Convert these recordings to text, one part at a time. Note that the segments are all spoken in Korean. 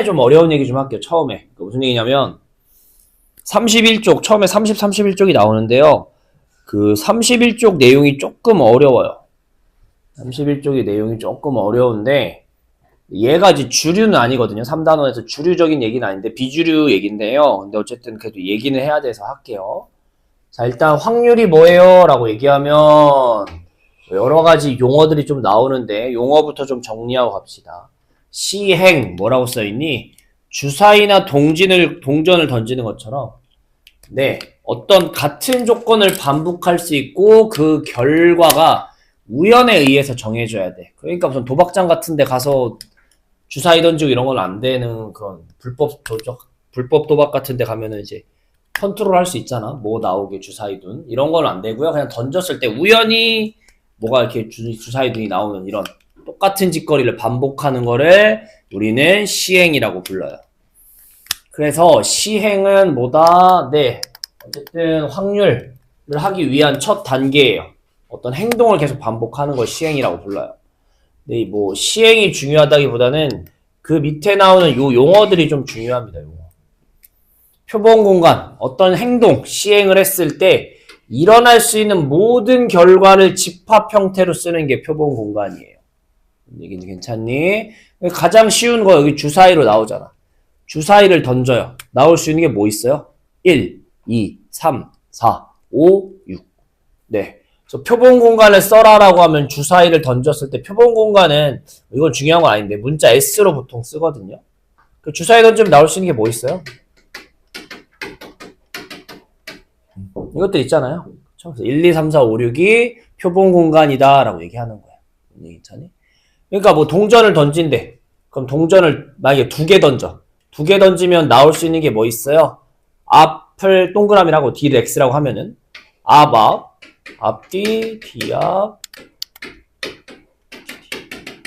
좀 어려운 얘기 좀 할게요. 처음에. 무슨 얘기냐면 31쪽, 처음에 31쪽이 나오는데요. 그 31쪽 내용이 조금 어려워요. 31쪽의 내용이 조금 어려운데 얘가 이제 주류는 아니거든요. 3단원에서 주류적인 얘기는 아닌데 비주류 얘기인데요. 근데 어쨌든 그래도 얘기는 해야 돼서 할게요. 자, 일단 확률이 뭐예요? 라고 얘기하면 여러 가지 용어들이 좀 나오는데 용어부터 좀 정리하고 갑시다. 시행 뭐라고 써있니? 주사위나 동전을 던지는 것처럼 어떤 같은 조건을 반복할 수 있고 그 결과가 우연에 의해서 정해져야 돼. 그러니까 무슨 도박장 같은 데 가서 주사위 던지고 이런 건 안 되는 그런 불법 도박 같은 데 가면은 이제 컨트롤 할 수 있잖아. 뭐 나오게 주사위둔. 이런 건 안 되고요. 그냥 던졌을 때 우연히 뭐가 이렇게 주사위둔이 나오는 이런 똑같은 짓거리를 반복하는 거를 우리는 시행이라고 불러요. 그래서 시행은 뭐다? 어쨌든 확률을 하기 위한 첫 단계예요. 어떤 행동을 계속 반복하는 걸 시행이라고 불러요. 뭐 시행이 중요하다기보다는 그 밑에 나오는 요 용어들이 좀 중요합니다. 용어. 표본 공간, 어떤 행동, 시행을 했을 때 일어날 수 있는 모든 결과를 집합 형태로 쓰는 게 표본 공간이에요. 얘기는 괜찮니? 가장 쉬운 거 여기 주사위로 나오잖아. 주사위를 던져요. 나올 수 있는 게 뭐 있어요? 1, 2, 3, 4, 5, 6. 그래서 표본 공간을 써라라고 하면 주사위를 던졌을 때 표본 공간은 이건 중요한 건 아닌데 문자 S로 보통 쓰거든요. 그 주사위 던지면 나올 수 있는 게 뭐 있어요? 이것들 있잖아요. 그래서 1, 2, 3, 4, 5, 6이 표본 공간이다 라고 얘기하는 거야. 괜찮니? 그러니까 뭐 동전을 던진대. 그럼 동전을 만약에 2개 던져. 2개 던지면 나올 수 있는 게 뭐 있어요? 앞을 동그라미라고 D를 X라고 하면은 앞뒤, 뒤앞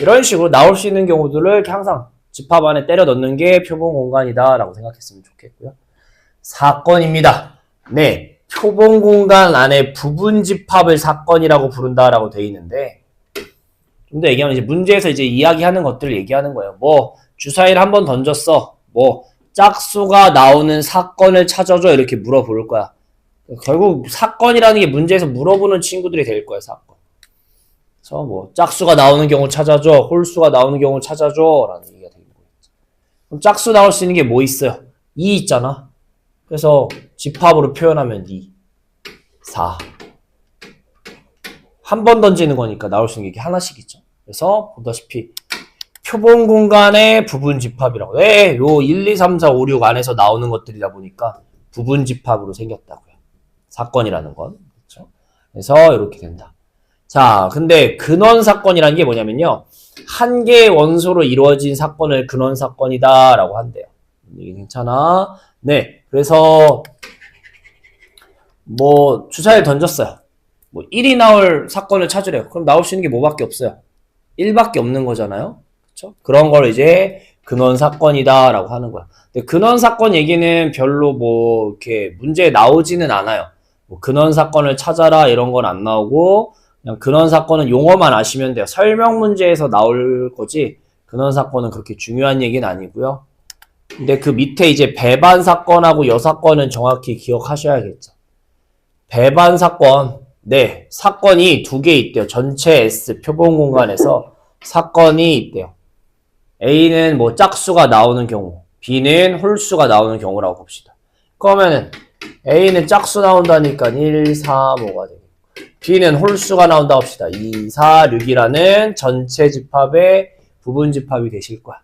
이런 식으로 나올 수 있는 경우들을 항상 집합 안에 때려 넣는 게 표본 공간이다 라고 생각했으면 좋겠고요. 사건입니다. 표본 공간 안에 부분 집합을 사건이라고 부른다라고 되어 있는데 좀 더 얘기하면 이제 문제에서 이제 이야기하는 것들을 얘기하는 거예요. 뭐 주사위를 한번 던졌어. 뭐 짝수가 나오는 사건을 찾아줘 이렇게 물어볼 거야. 결국 사건이라는 게 문제에서 물어보는 친구들이 될 거야. 사건. 그래서 뭐 짝수가 나오는 경우 찾아줘, 홀수가 나오는 경우 찾아줘 라는 얘기가 되는 거예요. 그럼 짝수 나올 수 있는 게 뭐 있어요? 2 있잖아. 그래서 집합으로 표현하면 2, 4. 한 번 던지는 거니까 나올 수 있는 게 하나씩 있죠. 그래서 보다시피 표본 공간의 부분 집합이라고. 요 1, 2, 3, 4, 5, 6 안에서 나오는 것들이다 보니까 부분 집합으로 생겼다고요. 사건이라는 건. 그렇죠? 그래서 이렇게 된다. 자, 근데 근원 사건이라는 게 뭐냐면요. 한 개의 원소로 이루어진 사건을 근원 사건이다 라고 한대요. 이게 괜찮아? 그래서 뭐 주사위를 던졌어요. 뭐 1이 나올 사건을 찾으래요. 그럼 나올 수 있는 게 뭐밖에 없어요? 1밖에 없는 거잖아요. 그렇죠? 그런 걸 이제 근원 사건이다 라고 하는 거야. 근데 근원 사건 얘기는 별로 뭐 이렇게 문제에 나오지는 않아요. 뭐 근원 사건을 찾아라 이런 건 안 나오고 그냥 근원 사건은 용어만 아시면 돼요. 설명 문제에서 나올 거지 근원 사건은 그렇게 중요한 얘기는 아니고요. 근데 그 밑에 이제 배반 사건하고 여사건은 정확히 기억하셔야겠죠. 배반 사건. 사건이 2개 있대요. 전체 S 표본 공간에서 사건이 있대요. A는 뭐 짝수가 나오는 경우, B는 홀수가 나오는 경우라고 봅시다. 그러면은 A는 짝수 나온다니까 1, 4, 5가 되고 B는 홀수가 나온다 합시다. 2, 4, 6이라는 전체 집합의 부분 집합이 되실 거야.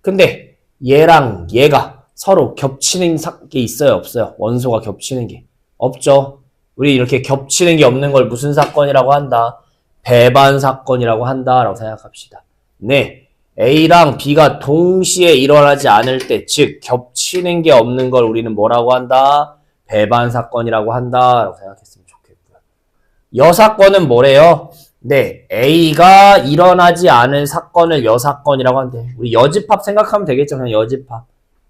근데 얘랑 얘가 서로 겹치는 게 있어요? 없어요? 원소가 겹치는 게 없죠. 우리 이렇게 겹치는 게 없는 걸 무슨 사건이라고 한다? 배반 사건이라고 한다라고 생각합시다. A랑 B가 동시에 일어나지 않을 때, 즉 겹치는 게 없는 걸 우리는 뭐라고 한다? 배반 사건이라고 한다라고 생각했으면 좋겠고요. 여사건은 뭐래요? A가 일어나지 않을 사건을 여사건이라고 한대. 우리 여집합 생각하면 되겠죠? 그냥 여집합.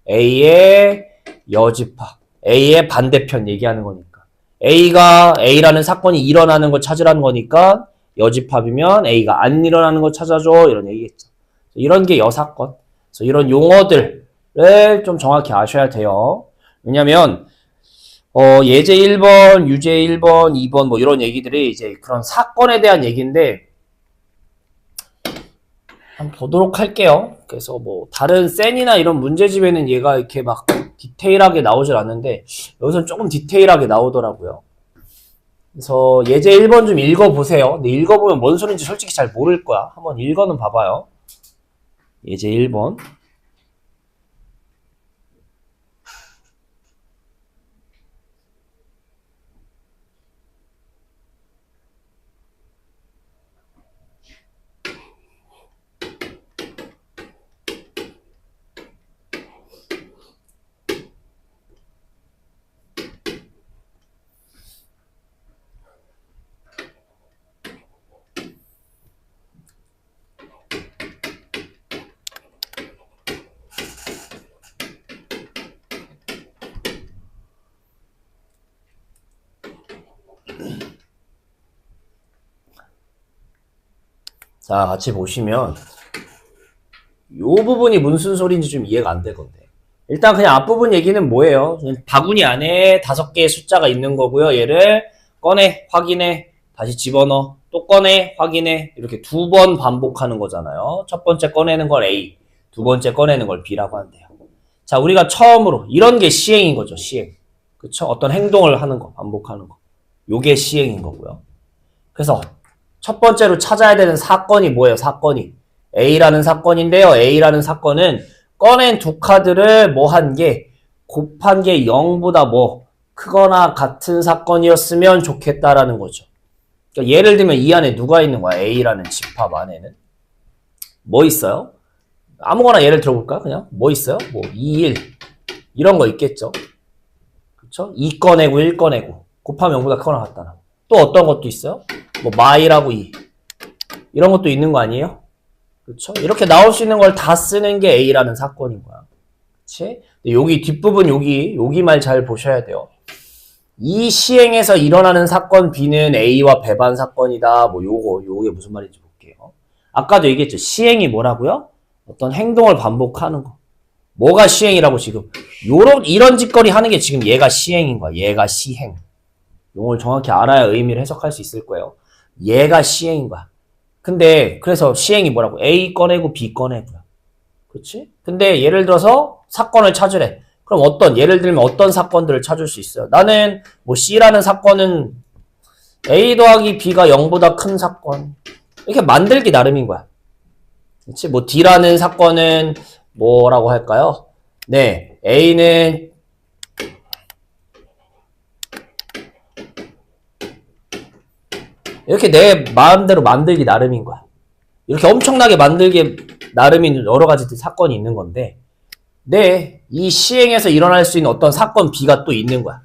A의 여집합. A의 반대편 얘기하는 거니까. A라는 사건이 일어나는 걸 찾으라는 거니까 여집합이면 A가 안 일어나는 걸 찾아줘 이런 얘기겠죠. 이런 게 여사건. 그래서 이런 용어들을 좀 정확히 아셔야 돼요. 왜냐면 예제 1번, 유제 1번, 2번 뭐 이런 얘기들이 이제 그런 사건에 대한 얘기인데 한번 보도록 할게요. 그래서 뭐 다른 센이나 이런 문제집에는 얘가 이렇게 막 디테일하게 나오질 않는데 여기서는 조금 디테일하게 나오더라고요. 그래서 예제 1번 좀 읽어보세요. 근데 읽어보면 뭔 소리인지 솔직히 잘 모를 거야. 한번 읽어는 봐봐요. 예제 1번. 자, 같이 보시면 요 부분이 무슨 소리인지 좀 이해가 안 되건데 일단 그냥 앞부분 얘기는 뭐예요? 바구니 안에 5개의 숫자가 있는 거고요. 얘를 꺼내, 확인해, 다시 집어넣어, 또 꺼내, 확인해 이렇게 2번 반복하는 거잖아요. 첫 번째 꺼내는 걸 A, 두 번째 꺼내는 걸 B라고 한대요. 자, 우리가 처음으로 이런 게 시행인 거죠. 시행. 그쵸? 어떤 행동을 하는 거, 반복하는 거. 요게 시행인 거고요. 그래서 첫 번째로 찾아야 되는 사건이 뭐예요? 사건이 A라는 사건인데요. A라는 사건은 꺼낸 두 카드를 뭐 한 게 곱한 게 0보다 뭐 크거나 같은 사건이었으면 좋겠다라는 거죠. 그러니까 예를 들면 이 안에 누가 있는 거야? A라는 집합 안에는 뭐 있어요? 아무거나 예를 들어볼까? 그냥 뭐 있어요? 뭐 2, 1 이런 거 있겠죠. 그쵸? 2 꺼내고 1 꺼내고 곱하면 0보다 크거나 같다나 또 어떤 것도 있어요? 뭐 마이라고 2 이런 것도 있는 거 아니에요? 그쵸? 이렇게 나올 수 있는 걸 다 쓰는 게 A라는 사건인 거야. 그치? 여기 뒷부분 여기 말 잘 보셔야 돼요. 이 시행에서 일어나는 사건 B는 A와 배반 사건이다. 뭐 요게 무슨 말인지 볼게요. 아까도 얘기했죠. 시행이 뭐라고요? 어떤 행동을 반복하는 거. 뭐가 시행이라고 지금 이런 짓거리 하는 게 지금 얘가 시행인 거야. 얘가 시행. 용어를 정확히 알아야 의미를 해석할 수 있을 거예요. 얘가 시행인 거야. 근데 그래서 시행이 뭐라고? A 꺼내고 B 꺼내고요. 그렇지? 근데 예를 들어서 사건을 찾으래. 그럼 예를 들면 어떤 사건들을 찾을 수 있어요? 나는 뭐 C라는 사건은 A 더하기 B가 0보다 큰 사건. 이렇게 만들기 나름인 거야. 그렇지? 뭐 D라는 사건은 뭐라고 할까요? 네, A는 이렇게 내 마음대로 만들기 나름인 거야. 이렇게 엄청나게 만들기 나름인 여러 가지 사건이 있는 건데, 이 시행에서 일어날 수 있는 어떤 사건 B가 또 있는 거야.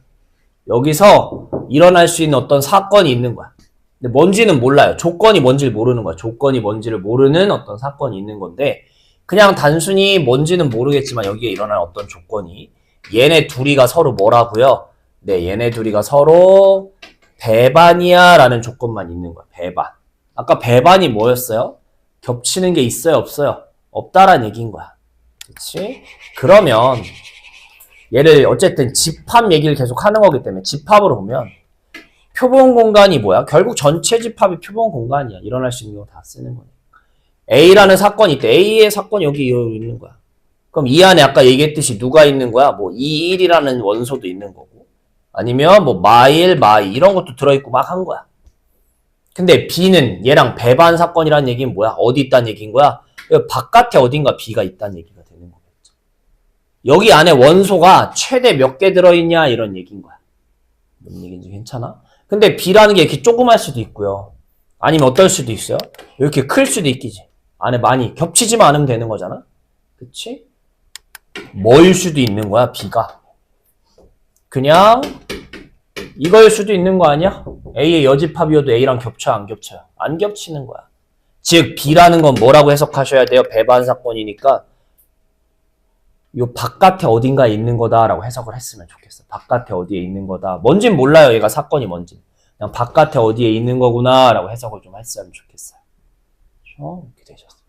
여기서 일어날 수 있는 어떤 사건이 있는 거야. 근데 뭔지는 몰라요. 조건이 뭔지를 모르는 거야. 조건이 뭔지를 모르는 어떤 사건이 있는 건데, 그냥 단순히 뭔지는 모르겠지만 여기에 일어날 어떤 조건이, 얘네 둘이가 서로 뭐라고요? 네, 얘네 둘이가 서로 배반이야 라는 조건만 있는 거야. 배반. 아까 배반이 뭐였어요? 겹치는 게 있어요? 없어요? 없다라는 얘기인 거야. 그치? 그러면 얘를 어쨌든 집합 얘기를 계속 하는 거기 때문에 집합으로 보면 표본 공간이 뭐야? 결국 전체 집합이 표본 공간이야. 일어날 수 있는 거 다 쓰는 거니까. A라는 사건이 있대. A의 사건이 여기 있는 거야. 그럼 이 안에 아까 얘기했듯이 누가 있는 거야? 뭐 2, 1이라는 원소도 있는 거고 아니면 뭐 마이 이런 것도 들어있고 막 한 거야. 근데 B는 얘랑 배반 사건이라는 얘기는 뭐야? 어디 있다는 얘기인 거야? 바깥에 어딘가 B가 있다는 얘기가 되는 거겠죠. 여기 안에 원소가 최대 몇 개 들어있냐 이런 얘기인 거야. 뭔 얘기인지 괜찮아? 근데 B라는 게 이렇게 조그만 수도 있고요. 아니면 어떨 수도 있어요? 이렇게 클 수도 있겠지. 안에 많이 겹치지만 않으면 되는 거잖아. 그치? 뭐일 수도 있는 거야, B가. 그냥 이거일 수도 있는 거 아니야? A의 여집합이어도 A랑 겹쳐요, 안 겹쳐요? 안 겹치는 거야. 즉 B라는 건 뭐라고 해석하셔야 돼요? 배반 사건이니까 요 바깥에 어딘가에 있는 거다라고 해석을 했으면 좋겠어. 바깥에 어디에 있는 거다. 뭔진 몰라요, 얘가 사건이 뭔지. 그냥 바깥에 어디에 있는 거구나라고 해석을 좀 했으면 좋겠어요. 그렇죠? 이렇게 되셨어요.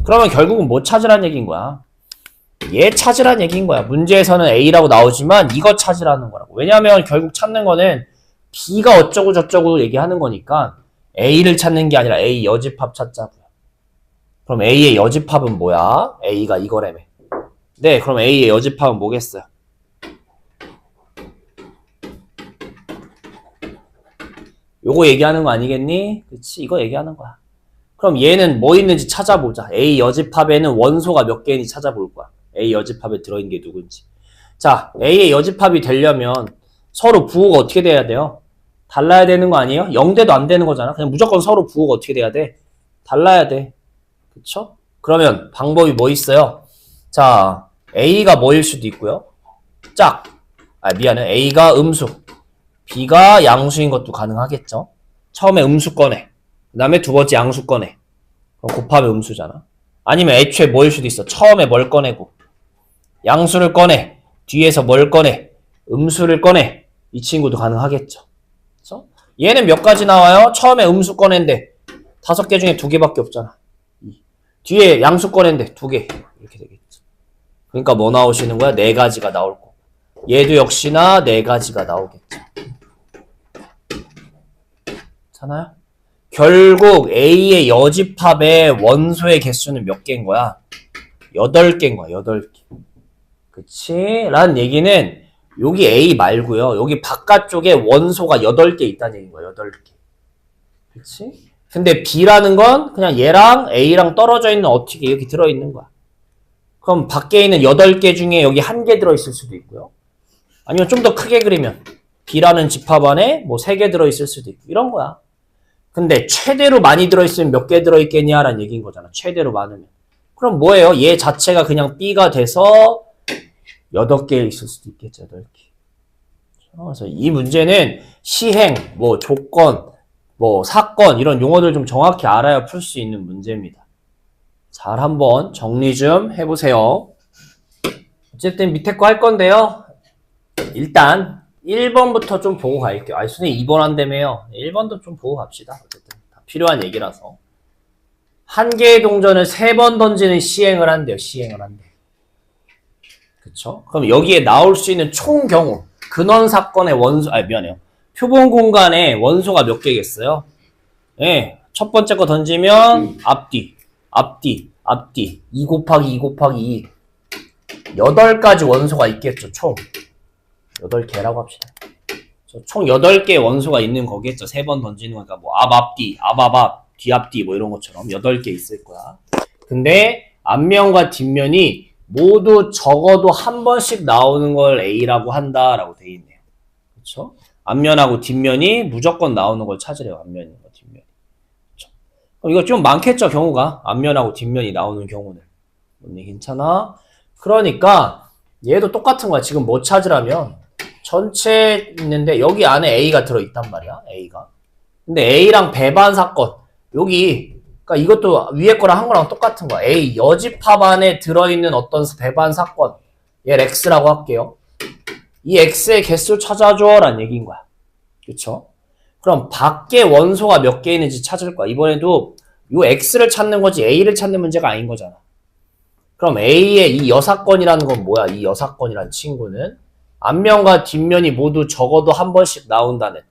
그러면 결국은 뭐 찾으라는 얘기인 거야? 얘 찾으란 얘기인 거야. 문제에서는 A라고 나오지만 이거 찾으라는 거라고. 왜냐면 결국 찾는 거는 B가 어쩌고 저쩌고 얘기하는 거니까 A를 찾는 게 아니라 A 여집합 찾자고요. 그럼 A의 여집합은 뭐야? A가 이거라며. 네, 그럼 A의 여집합은 뭐겠어요? 요거 얘기하는 거 아니겠니? 그치, 이거 얘기하는 거야. 그럼 얘는 뭐 있는지 찾아보자. A 여집합에는 원소가 몇 개인지 찾아볼 거야. A 여집합에 들어있는 게 누군지. 자, A의 여집합이 되려면 서로 부호가 어떻게 돼야 돼요? 달라야 되는 거 아니에요? 0대도 안 되는 거잖아. 그냥 무조건 서로 부호가 어떻게 돼야 돼? 달라야 돼. 그쵸? 그러면 방법이 뭐 있어요? 자, A가 뭐일 수도 있고요. 미안해. A가 음수, B가 양수인 것도 가능하겠죠. 처음에 음수 꺼내. 그 다음에 두 번째 양수 꺼내. 그럼 곱하면 음수잖아. 아니면 애초에 뭐일 수도 있어. 처음에 뭘 꺼내고 양수를 꺼내. 뒤에서 뭘 꺼내. 음수를 꺼내. 이 친구도 가능하겠죠. 그렇죠? 얘는 몇 가지 나와요? 처음에 음수 꺼낸데 5개 중에 2개밖에 없잖아. 뒤에 양수 꺼낸데 2개. 이렇게 되겠죠. 그러니까 뭐 나오시는 거야? 4가지가 나올 거고. 얘도 역시나 4가지가 나오겠죠. 괜찮아요? 결국 A의 여집합의 원소의 개수는 몇 개인 거야? 8개인 거야. 8개. 그치? 라는 얘기는 여기 A 말고요. 여기 바깥쪽에 원소가 8개 있다는 얘기인 거야. 8개. 그치? 근데 B라는 건 그냥 얘랑 A랑 떨어져 있는 어떻게 여기 들어있는 거야. 그럼 밖에 있는 8개 중에 여기 1개 들어있을 수도 있고요. 아니면 좀 더 크게 그리면 B라는 집합 안에 뭐 3개 들어있을 수도 있고 이런 거야. 근데 최대로 많이 들어있으면 몇 개 들어있겠냐라는 얘기인 거잖아. 최대로 많으면. 그럼 뭐예요? 얘 자체가 그냥 B가 돼서 8개 있을 수도 있겠죠. 8개. 그래서 이 문제는 시행, 뭐 조건, 뭐 사건 이런 용어들 좀 정확히 알아야 풀 수 있는 문제입니다. 잘 한번 정리 좀 해보세요. 어쨌든 밑에 거 할 건데요. 일단 1번부터 좀 보고 갈게요. 아니 선생님 2번 한다며요. 1번도 좀 보고 갑시다. 어쨌든 다 필요한 얘기라서. 한 개의 동전을 3번 던지는 시행을 한대요. 시행을 한대요. 그쵸? 그럼 여기에 나올 수 있는 총 경우 근원 사건의 원소, 미안해요. 표본 공간에 원소가 몇 개겠어요? 예, 첫 번째 거 던지면 앞뒤, 앞뒤, 앞뒤 2 곱하기 2 곱하기 2 8가지 원소가 있겠죠. 총 8개라고 합시다. 총 8개의 원소가 있는 거겠죠. 3번 던지는 거니까 뭐 앞뒤, 앞, 뒤앞뒤 뭐 이런 것처럼 8개 있을 거야. 근데 앞면과 뒷면이 모두 적어도 한 번씩 나오는 걸 A라고 한다라고 돼 있네요. 그렇죠? 앞면하고 뒷면이 무조건 나오는 걸 찾으래요. 앞면과 뒷면이. 그렇죠? 그럼 이거 좀 많겠죠, 경우가. 앞면하고 뒷면이 나오는 경우는. 언니 괜찮아? 그러니까 얘도 똑같은 거야. 지금 뭐 찾으라면 전체 있는데 여기 안에 A가 들어있단 말이야. A가. 근데 A랑 배반 사건 여기 그러니까 이것도 위에 거랑 한 거랑 똑같은 거야. A 여집합 안에 들어있는 어떤 배반 사건 얘를 X라고 할게요. 이 X의 개수 찾아줘 라는 얘기인 거야. 그쵸? 그럼 밖에 원소가 몇 개 있는지 찾을 거야. 이번에도 이 X를 찾는 거지 A를 찾는 문제가 아닌 거잖아. 그럼 A의 이 여사건이라는 건 뭐야? 이 여사건이라는 친구는 앞면과 뒷면이 모두 적어도 한 번씩 나온다는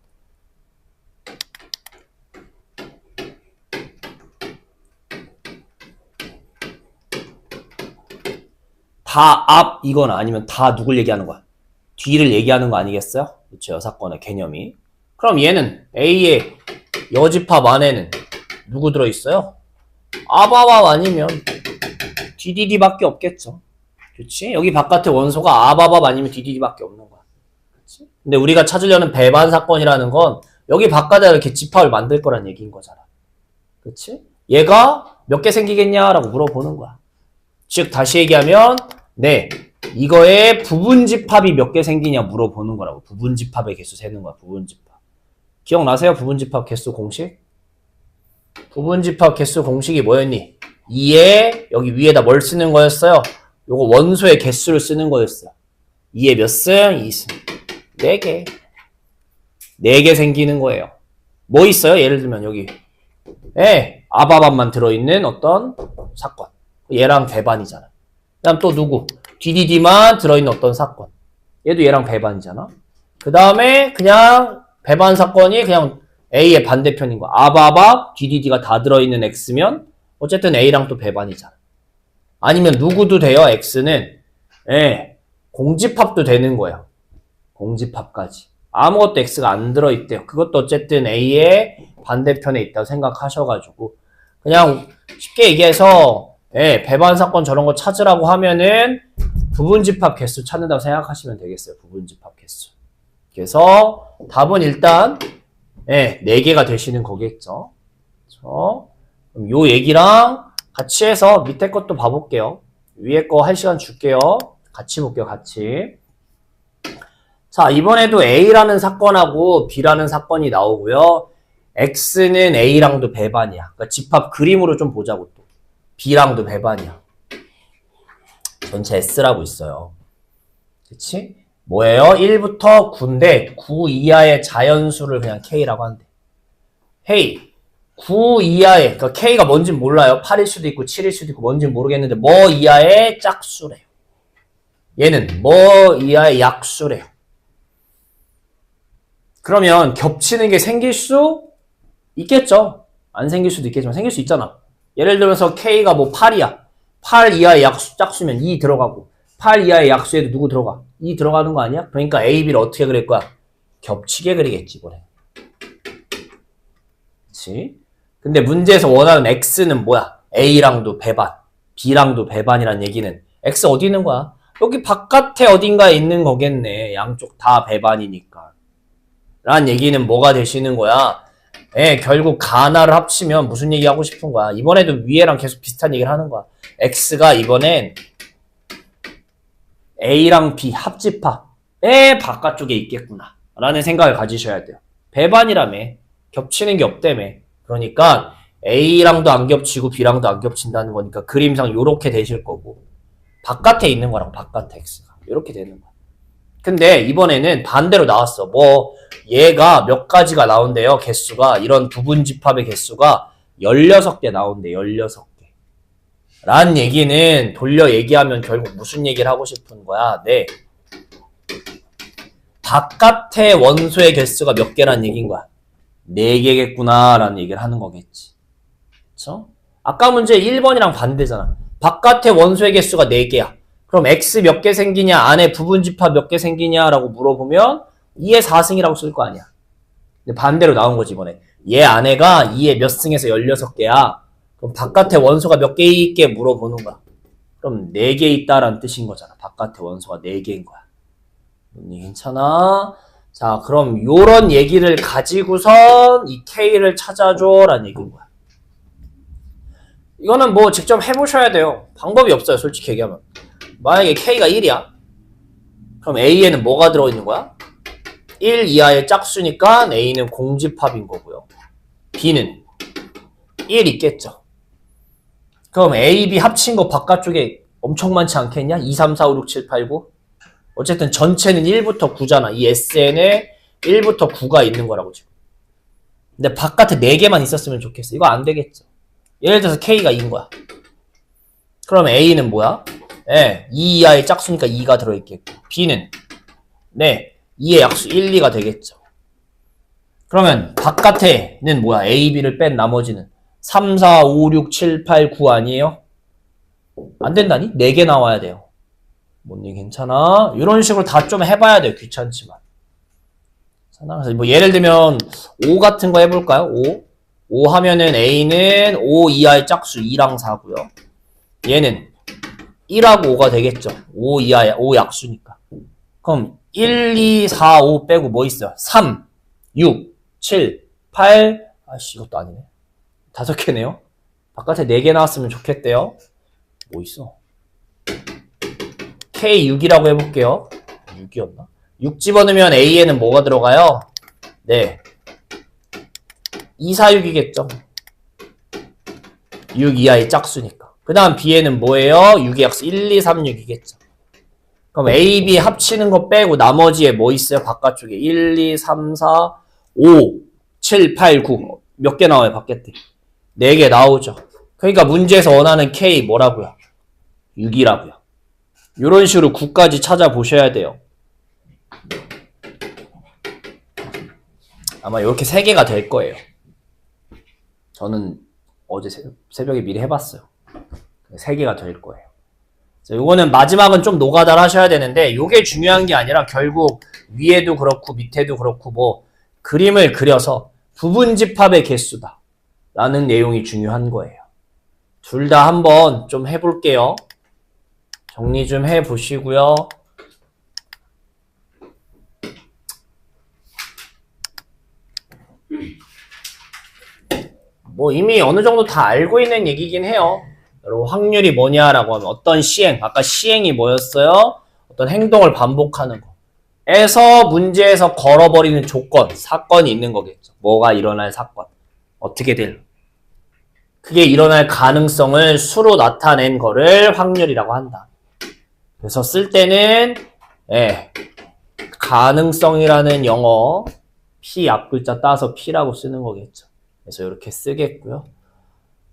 다 앞 이거나 아니면 다 누굴 얘기하는 거야? 뒤를 얘기하는 거 아니겠어요? 그쵸, 여사건의 개념이. 그럼 얘는 A의 여집합 안에는 누구 들어있어요? 아바밥 아니면 DDD밖에 없겠죠. 그치? 여기 바깥에 원소가 아바밥 아니면 DDD밖에 없는 거야. 그치? 근데 우리가 찾으려는 배반 사건이라는 건 여기 바깥에 이렇게 집합을 만들 거란 얘기인 거잖아. 그치? 얘가 몇 개 생기겠냐라고 물어보는 거야. 즉 다시 얘기하면 네, 이거의 부분집합이 몇 개 생기냐 물어보는 거라고. 부분집합의 개수 세는 거야. 부분집합. 기억나세요? 부분집합 개수 공식? 부분집합 개수 공식이 뭐였니? 2에 여기 위에다 뭘 쓰는 거였어요? 요거 원소의 개수를 쓰는 거였어요. 2에 몇 승? 2승. 4개. 4개 생기는 거예요. 뭐 있어요? 예를 들면 여기 아바밥만 들어있는 어떤 사건. 얘랑 배반이잖아. 그 다음 또 누구? DDD만 들어있는 어떤 사건. 얘도 얘랑 배반이잖아. 그 다음에 그냥 배반 사건이 그냥 A의 반대편인 거야. 아바바, DDD가 다 들어있는 X면 어쨌든 A랑 또 배반이잖아. 아니면 누구도 돼요, X는. 예, 공집합도 되는 거야. 공집합까지. 아무것도 X가 안 들어있대요. 그것도 어쨌든 A의 반대편에 있다고 생각하셔가지고 그냥 쉽게 얘기해서 예, 배반 사건 저런 거 찾으라고 하면은 부분집합 개수 찾는다고 생각하시면 되겠어요. 부분집합 개수. 그래서 답은 일단 예, 4개가 되시는 거겠죠. 그럼 요 얘기랑 같이 해서 밑에 것도 봐볼게요. 위에 거 1시간 줄게요. 같이 볼게요. 같이. 자, 이번에도 A라는 사건하고 B라는 사건이 나오고요. X는 A랑도 배반이야. 그러니까 집합 그림으로 좀 보자고 또. B랑도 배반이야. 전체 S라고 있어요. 그치? 뭐예요? 1부터 9인데 9 이하의 자연수를 그냥 K라고 한대. 헤이, 9 이하의, 그러니까 K가 뭔지 몰라요. 8일 수도 있고 7일 수도 있고 뭔지 모르겠는데 뭐 이하의 짝수래요. 얘는 뭐 이하의 약수래요. 그러면 겹치는 게 생길 수 있겠죠? 안 생길 수도 있겠지만 생길 수 있잖아. 예를 들어서 K가 뭐 8이야. 8 이하의 짝수면 2 들어가고 8 이하의 약수에도 누구 들어가? 2 들어가는 거 아니야? 그러니까 A, B를 어떻게 그릴 거야? 겹치게 그리겠지, 이번에. 그치? 근데 문제에서 원하는 X는 뭐야? A랑도 배반, B랑도 배반이란 얘기는 X 어디 있는 거야? 여기 바깥에 어딘가에 있는 거겠네. 양쪽 다 배반이니까. 라는 얘기는 뭐가 되시는 거야? 예, 결국 가나를 합치면 무슨 얘기 하고 싶은 거야? 이번에도 위에랑 계속 비슷한 얘기를 하는 거야. X가 이번엔 A랑 B 합집합의 바깥쪽에 있겠구나. 라는 생각을 가지셔야 돼요. 배반이라며. 겹치는 게 없다며. 그러니까 A랑도 안 겹치고 B랑도 안 겹친다는 거니까 그림상 요렇게 되실 거고 바깥에 있는 거랑 바깥에 X가 요렇게 되는 거야. 근데 이번에는 반대로 나왔어. 뭐 얘가 몇 가지가 나온대요. 개수가. 이런 부분집합의 개수가 16개 나온대. 16개. 라는 얘기는 돌려 얘기하면 결국 무슨 얘기를 하고 싶은 거야? 네. 바깥의 원소의 개수가 몇 개란 얘기인 거야? 4개겠구나 라는 얘기를 하는 거겠지. 그쵸? 아까 문제 1번이랑 반대잖아. 바깥의 원소의 개수가 4개야. 그럼 X 몇 개 생기냐? 안에 부분집합 몇 개 생기냐? 라고 물어보면 2의 4승이라고 쓸 거 아니야. 근데 반대로 나온 거지 이번에. 얘 안에가 2의 몇 승에서 16개야. 그럼 바깥에 원소가 몇 개 있게 물어보는 거야. 그럼 4개 있다라는 뜻인 거잖아. 바깥에 원소가 4개인 거야. 괜찮아? 자, 그럼 요런 얘기를 가지고선 이 K를 찾아줘 라는 얘기인 거야. 이거는 뭐 직접 해보셔야 돼요. 방법이 없어요. 솔직히 얘기하면. 만약에 K가 1이야. 그럼 A에는 뭐가 들어있는 거야? 1 이하의 짝수니까 A는 공집합인 거고요. B는 1 있겠죠. 그럼 A, B 합친 거 바깥쪽에 엄청 많지 않겠냐? 2, 3, 4, 5, 6, 7, 8, 9. 어쨌든 전체는 1부터 9잖아. 이 SN에 1부터 9가 있는 거라고 지금. 근데 바깥에 4개만 있었으면 좋겠어. 이거 안 되겠죠. 예를 들어서 K가 2인 거야. 그럼 A는 뭐야? 네, 2 이하의 짝수니까 2가 들어있겠고. B는 네, 2의 약수 1, 2가 되겠죠. 그러면 바깥에는 뭐야? A, B를 뺀 나머지는 3, 4, 5, 6, 7, 8, 9 아니에요? 안 된다니? 4개 나와야 돼요. 뭔 얘기 괜찮아? 이런 식으로 다 좀 해봐야 돼요. 귀찮지만. 그래서 뭐 예를 들면 5 같은 거 해볼까요? 5 하면은 A는 5 이하의 짝수 2랑 4고요. 얘는 1하고 5가 되겠죠. 5 이하의 5 약수니까. 그럼 1, 2, 4, 5 빼고 뭐 있어요? 3, 6, 7, 8 아이씨 이것도 아니네. 5개네요. 바깥에 4개 나왔으면 좋겠대요. 뭐 있어? K6이라고 해볼게요. 6이었나? 6 집어넣으면 A에는 뭐가 들어가요? 네. 2, 4, 6이겠죠. 6 이하의 짝수니까. 그 다음 B에는 뭐예요? 6의 약수 1, 2, 3, 6이겠죠. 그럼 A, B 합치는 거 빼고 나머지에 뭐 있어요? 바깥쪽에 1, 2, 3, 4, 5, 7, 8, 9. 몇 개 나와요? 바깥에? 4개 나오죠. 그러니까 문제에서 원하는 K 뭐라고요? 6이라고요. 이런 식으로 9까지 찾아보셔야 돼요. 아마 이렇게 3개가 될 거예요. 저는 어제 새벽에 미리 해봤어요. 3개가 될 거예요. 요거는 마지막은 좀 노가다를 하셔야 되는데 요게 중요한 게 아니라 결국 위에도 그렇고 밑에도 그렇고 뭐 그림을 그려서 부분집합의 개수다 라는 내용이 중요한 거예요. 둘 다 한번 좀 해볼게요. 정리 좀 해보시고요. 뭐 이미 어느 정도 다 알고 있는 얘기긴 해요. 여러분 확률이 뭐냐라고 하면 어떤 시행, 아까 시행이 뭐였어요? 어떤 행동을 반복하는 거. 에서 문제에서 걸어버리는 조건, 사건이 있는 거겠죠. 뭐가 일어날 사건. 어떻게 될. 그게 일어날 가능성을 수로 나타낸 거를 확률이라고 한다. 그래서 쓸 때는 가능성이라는 영어 P 앞글자 따서 P라고 쓰는 거겠죠. 그래서 이렇게 쓰겠고요.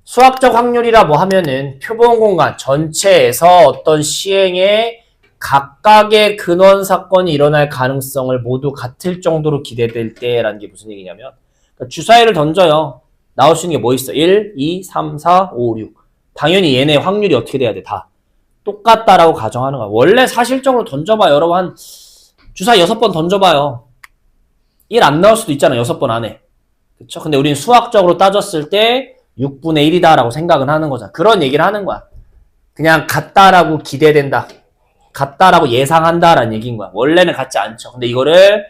수학적 확률이라 뭐 하면은 표본 공간 전체에서 어떤 시행에 각각의 근원 사건이 일어날 가능성을 모두 같을 정도로 기대될 때라는 게 무슨 얘기냐면 그러니까 주사위를 던져요. 나올 수 있는 게 뭐 있어? 1, 2, 3, 4, 5, 6. 당연히 얘네 확률이 어떻게 돼야 돼? 다 똑같다라고 가정하는 거야. 원래 사실적으로 던져봐요. 여러분 한 주사위 6번 던져봐요. 1 안 나올 수도 있잖아. 6번 안에. 그쵸? 근데 우리는 수학적으로 따졌을 때 6분의 1이다 라고 생각은 하는 거잖아. 그런 얘기를 하는 거야. 그냥 같다라고 기대된다. 같다라고 예상한다라는 얘기인 거야. 원래는 같지 않죠. 근데 이거를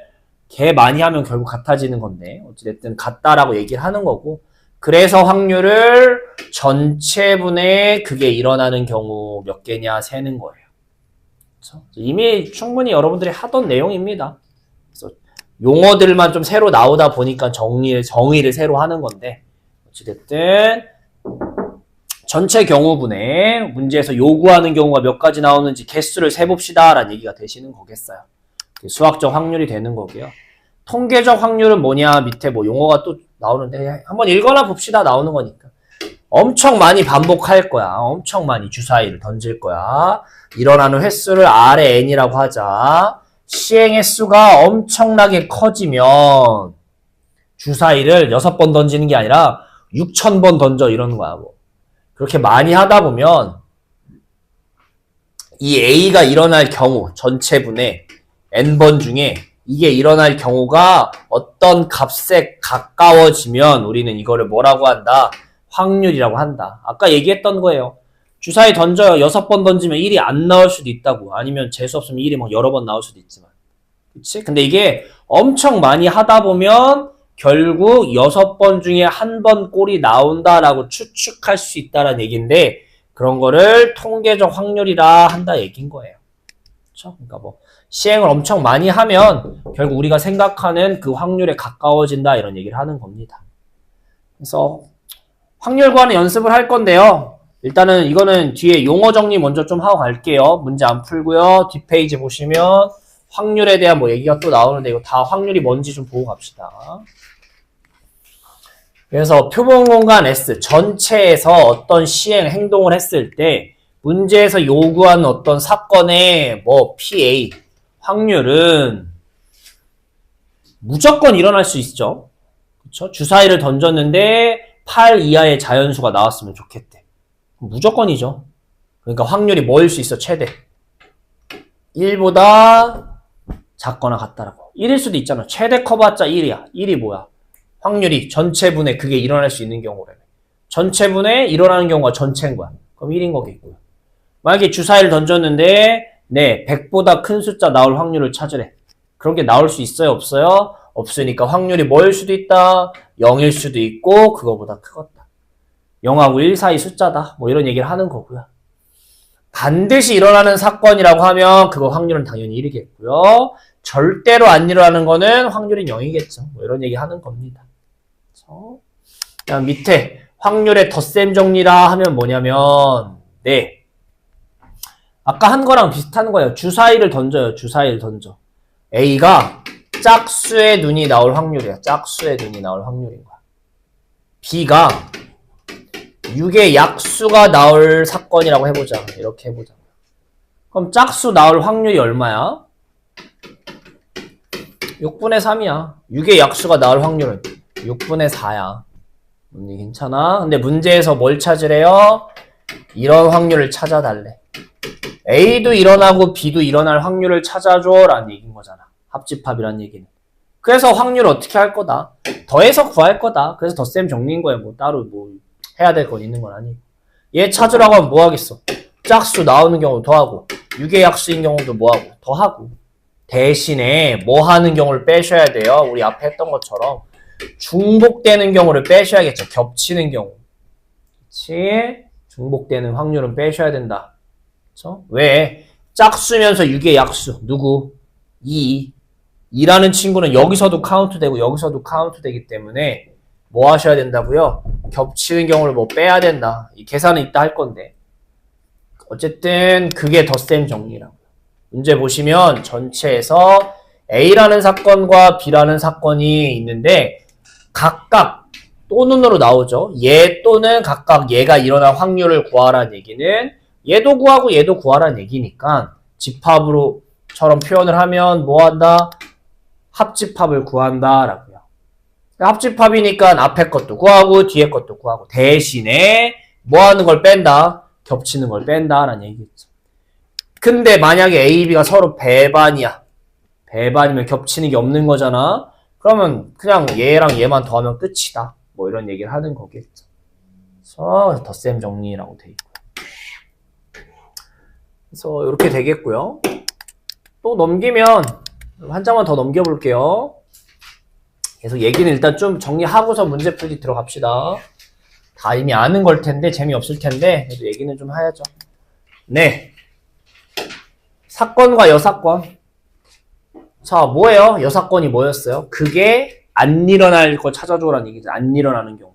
개 많이 하면 결국 같아지는 건데 어찌됐든 같다라고 얘기를 하는 거고 그래서 확률을 전체분의 그게 일어나는 경우 몇 개냐 세는 거예요. 그렇죠? 이미 충분히 여러분들이 하던 내용입니다. 그래서 용어들만 좀 새로 나오다 보니까 정의를 새로 하는 건데 어찌됐든 전체 경우분의 문제에서 요구하는 경우가 몇 가지 나오는지 개수를 세봅시다 라는 얘기가 되시는 거겠어요. 수학적 확률이 되는 거고요. 통계적 확률은 뭐냐 밑에 뭐 용어가 또 나오는데 한번 읽어나 봅시다. 나오는 거니까. 엄청 많이 반복할 거야. 엄청 많이 주사위를 던질 거야. 일어나는 횟수를 RN이라고 하자. 시행 횟수가 엄청나게 커지면 주사위를 6번 던지는 게 아니라 6,000번 던져 이러는 거야. 뭐. 그렇게 많이 하다 보면 이 A가 일어날 경우 전체분의 N번 중에 이게 일어날 경우가 어떤 값에 가까워지면 우리는 이거를 뭐라고 한다? 확률이라고 한다. 아까 얘기했던 거예요. 주사위 던져요. 6번 던지면 1이 안 나올 수도 있다고. 아니면 재수 없으면 1이 막 여러 번 나올 수도 있지만. 그치? 근데 이게 엄청 많이 하다 보면 결국 6번 중에 한 번 꼴이 나온다라고 추측할 수 있다라는 얘기인데 그런 거를 통계적 확률이라 한다 얘기인 거예요. 그렇죠? 그러니까 뭐 시행을 엄청 많이 하면 결국 우리가 생각하는 그 확률에 가까워진다 이런 얘기를 하는 겁니다. 그래서 확률 구하는 연습을 할 건데요. 일단은 이거는 뒤에 용어 정리 먼저 좀 하고 갈게요. 문제 안 풀고요. 뒷페이지 보시면 확률에 대한 뭐 얘기가 또 나오는데 이거 다 확률이 뭔지 좀 보고 갑시다. 그래서 표본 공간 S 전체에서 어떤 시행 행동을 했을 때 문제에서 요구한 어떤 사건의 뭐 PA 확률은 무조건 일어날 수 있죠. 그렇죠? 주사위를 던졌는데 8 이하의 자연수가 나왔으면 좋겠대. 무조건이죠. 그러니까 확률이 뭐일 수 있어? 최대 1보다 작거나 같다라고. 1일 수도 있잖아. 최대 커봤자 1이야. 1이 뭐야? 확률이 전체분의 그게 일어날 수 있는 경우래. 전체분의 일어나는 경우가 전체인 거야. 그럼 1인 거겠고요. 만약에 주사위를 던졌는데 100보다 큰 숫자 나올 확률을 찾으래. 그런 게 나올 수 있어요? 없어요? 없으니까 확률이 뭐일 수도 있다. 0일 수도 있고 그거보다 크겠다. 0하고 1 사이 숫자다. 뭐 이런 얘기를 하는 거고요. 반드시 일어나는 사건이라고 하면 그거 확률은 당연히 1이겠고요. 절대로 안 일어나는 거는 확률은 0이겠죠. 뭐 이런 얘기 하는 겁니다. 그다음 밑에 확률의 덧셈 정리라 하면 뭐냐면 아까 한 거랑 비슷한 거예요. 주사위를 던져요. 주사위를 던져. A가 짝수의 눈이 나올 확률이야. 짝수의 눈이 나올 확률인 거야. B가 6의 약수가 나올 사건이라고 해보자. 이렇게 해보자. 그럼 짝수 나올 확률이 얼마야? 6분의 3이야. 6의 약수가 나올 확률은 6분의 4야. 언니 괜찮아? 근데 문제에서 뭘 찾으래요? 이런 확률을 찾아달래. A도 일어나고 B도 일어날 확률을 찾아줘 라는 얘기인 거잖아. 합집합이란 얘기는. 그래서 확률을 어떻게 할 거다? 더해서 구할 거다. 그래서 덧셈 정리인 거야. 뭐 따로 뭐 해야 될 건 있는 건 아니고. 얘 찾으라고 하면 뭐 하겠어? 짝수 나오는 경우 더하고 6의 약수인 경우도 뭐 하고? 더하고. 대신에 뭐 하는 경우를 빼셔야 돼요. 우리 앞에 했던 것처럼 중복되는 경우를 빼셔야겠죠. 겹치는 경우. 그치? 중복되는 확률은 빼셔야 된다. 그쵸? 왜? 짝수면서 6의 약수. 누구? 2라는 친구는 여기서도 카운트 되고 여기서도 카운트 되기 때문에 뭐 하셔야 된다고요? 겹치는 경우를 뭐 빼야 된다. 이 계산은 이따 할 건데. 어쨌든 그게 덧셈 정리라고요. 문제 보시면 전체에서 A라는 사건과 B라는 사건이 있는데 각각 또는으로 나오죠. 얘 또는 각각 얘가 일어날 확률을 구하라는 얘기는 얘도 구하고 얘도 구하라는 얘기니까 집합으로처럼 표현을 하면 뭐 한다? 합집합을 구한다 라고요. 합집합이니까 앞에 것도 구하고 뒤에 것도 구하고 대신에 뭐 하는 걸 뺀다? 겹치는 걸 뺀다 라는 얘기겠죠. 근데 만약에 A, B가 서로 배반이야. 배반이면 겹치는 게 없는 거잖아. 그러면 그냥 얘랑 얘만 더하면 끝이다. 뭐 이런 얘기를 하는 거겠죠. 그래서 덧셈 정리라고 돼 있고요. 그래서 이렇게 되겠고요. 또 넘기면 한 장만 더 넘겨볼게요. 계속 얘기는 일단 좀 정리하고서 문제 풀기 들어갑시다. 다 이미 아는 걸 텐데 재미없을 텐데 그래도 얘기는 좀 해야죠. 네. 사건과 여사건. 자, 뭐예요? 여사건이 뭐였어요? 그게 안 일어날 거 찾아줘라는 얘기죠. 안 일어나는 경우.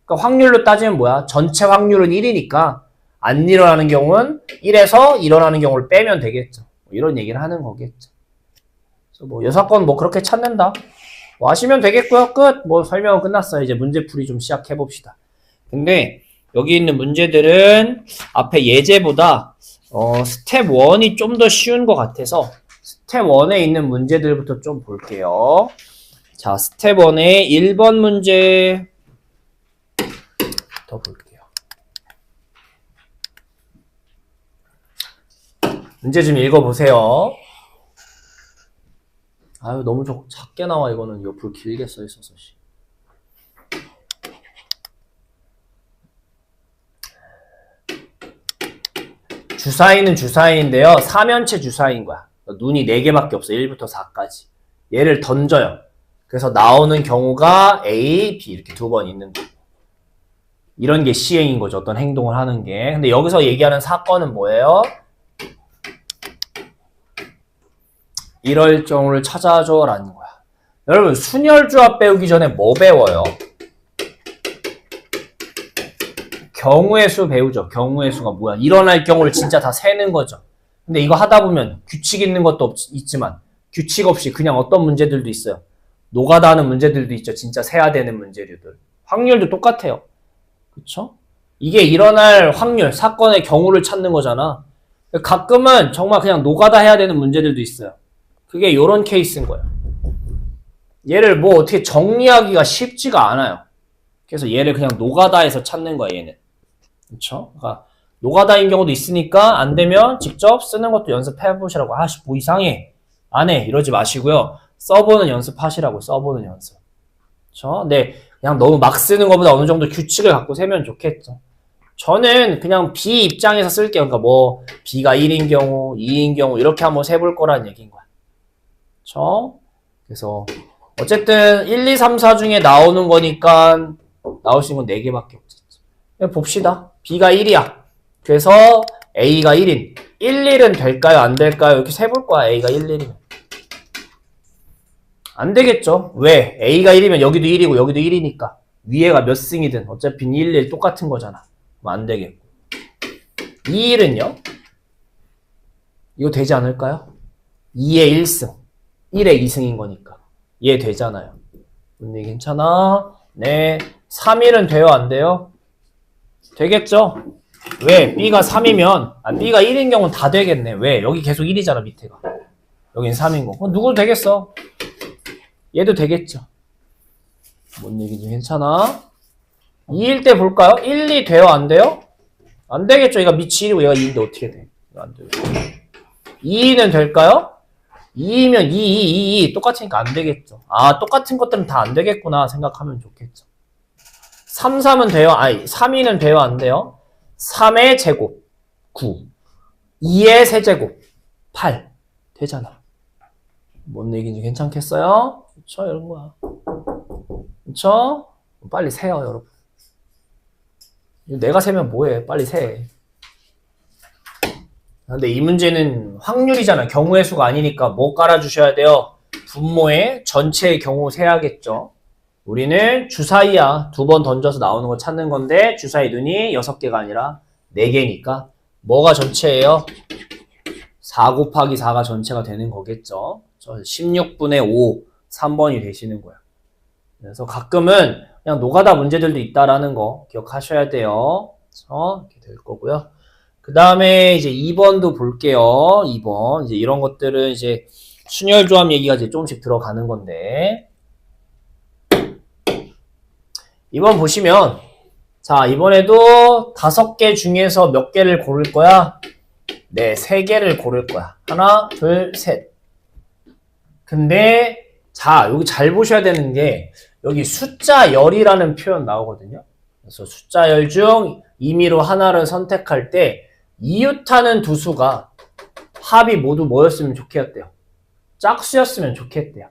그러니까 확률로 따지면 뭐야? 전체 확률은 1이니까 안 일어나는 경우는 1에서 일어나는 경우를 빼면 되겠죠. 이런 얘기를 하는 거겠죠. 그래서 뭐 여사건 뭐 그렇게 찾는다. 뭐 하시면 되겠고요. 끝. 뭐 설명은 끝났어요. 이제 문제풀이 좀 시작해 봅시다. 근데 여기 있는 문제들은 앞에 예제보다 스텝 1이 좀 더 쉬운 것 같아서 스텝 1에 있는 문제들부터 좀 볼게요. 자, 스텝 1의 1번 문제 더 볼게요. 문제 좀 읽어보세요. 아유, 너무 작게 나와, 이거는. 옆으로 길게 써 있어서. 주사위는 주사위인데요. 3면체 주사위인 거야. 눈이 4개밖에 없어. 1부터 4까지. 얘를 던져요. 그래서 나오는 경우가 A, B 이렇게 두 번 있는 거고. 이런 게 시행인 거죠. 어떤 행동을 하는 게. 근데 여기서 얘기하는 사건은 뭐예요? 이럴 경우를 찾아줘 라는 거야. 여러분 순혈조합 배우기 전에 뭐 배워요? 경우의 수 배우죠. 경우의 수가 뭐야? 일어날 경우를 진짜 다 세는 거죠. 근데 이거 하다 보면 규칙 있는 것도 있지만 규칙 없이 그냥 어떤 문제들도 있어요. 노가다 하는 문제들도 있죠. 진짜 세야 되는 문제류들. 확률도 똑같아요. 그쵸? 이게 일어날 확률, 사건의 경우를 찾는 거잖아. 가끔은 정말 그냥 노가다 해야 되는 문제들도 있어요. 그게 요런 케이스인 거예요. 얘를 뭐 어떻게 정리하기가 쉽지가 않아요. 그래서 얘를 그냥 노가다에서 찾는 거야, 얘는. 그쵸? 그러니까 노가다인 경우도 있으니까 안 되면 직접 쓰는 것도 연습해보시라고. 아씨, 뭐 이상해. 안 해. 이러지 마시고요. 써보는 연습하시라고, 써보는 연습. 그쵸? 근데 그냥 너무 막 쓰는 것보다 어느 정도 규칙을 갖고 세면 좋겠죠. 저는 그냥 B 입장에서 쓸게요. 그러니까 뭐 B가 1인 경우, 2인 경우 이렇게 한번 세볼 거라는 얘기인 거야. 그쵸? 그래서 어쨌든 1, 2, 3, 4 중에 나오는 거니까 나올 수 있는 건 4개밖에 없겠죠. 봅시다. B가 1이야. 그래서 A가 1인. 1, 1은 될까요? 안 될까요? 이렇게 세볼 거야. A가 1, 1이면. 안 되겠죠? 왜? A가 1이면 여기도 1이고 여기도 1이니까. 위에가 몇 승이든 어차피 1, 1 똑같은 거잖아. 그럼 안 되겠고. 2, 1은요? 이거 되지 않을까요? 2의 1승. 1의 2승인 거니까. 얘 되잖아요. 언니 괜찮아? 네. 3, 1은 돼요? 안 돼요? 되겠죠? 왜? B가 3이면, B가 1인 경우는 다 되겠네. 왜? 여기 계속 1이잖아, 밑에가. 여긴 3인 거. 그럼 누구도 되겠어? 얘도 되겠죠. 뭔 얘기지? 괜찮아? 2일 때 볼까요? 1, 2 돼요? 안 돼요? 안 되겠죠. 얘가 밑이 1이고 얘가 2인데 어떻게 돼? 안 돼요. 2는 될까요? 2이면 2 똑같으니까 안 되겠죠. 아, 똑같은 것들은 다 안 되겠구나 생각하면 좋겠죠. 3, 3은 돼요? 아니, 3, 2는 돼요? 안 돼요? 3의 제곱 9, 2의 세제곱 8 되잖아. 뭔 얘기인지 괜찮겠어요? 그쵸? 이런 거야. 그쵸? 빨리 세요, 여러분. 내가 세면 뭐해? 빨리 세. 근데 이 문제는 확률이잖아. 경우의 수가 아니니까 뭐 깔아주셔야 돼요? 분모의 전체의 경우 세야겠죠. 우리는 주사위야. 2번 던져서 나오는 거 찾는 건데 주사위 눈이 6개가 아니라 4개니까 뭐가 전체예요? 4 곱하기 4가 전체가 되는 거겠죠. 16분의 5, 3번이 되시는 거야. 그래서 가끔은 그냥 노가다 문제들도 있다라는 거 기억하셔야 돼요. 이렇게 될 거고요. 그 다음에 이제 2번도 볼게요. 2번. 이제 이런 것들은 이제 순열조합 얘기가 이제 조금씩 들어가는 건데. 2번 보시면, 자, 이번에도 5개 중에서 몇 개를 고를 거야? 네, 3개를 고를 거야. 하나, 둘, 셋. 근데, 자, 여기 잘 보셔야 되는 게, 여기 숫자 열이라는 표현 나오거든요. 그래서 숫자 열 중 임의로 하나를 선택할 때 이웃하는 두 수가 합이 모두 뭐였으면 좋겠대요? 짝수였으면 좋겠대요.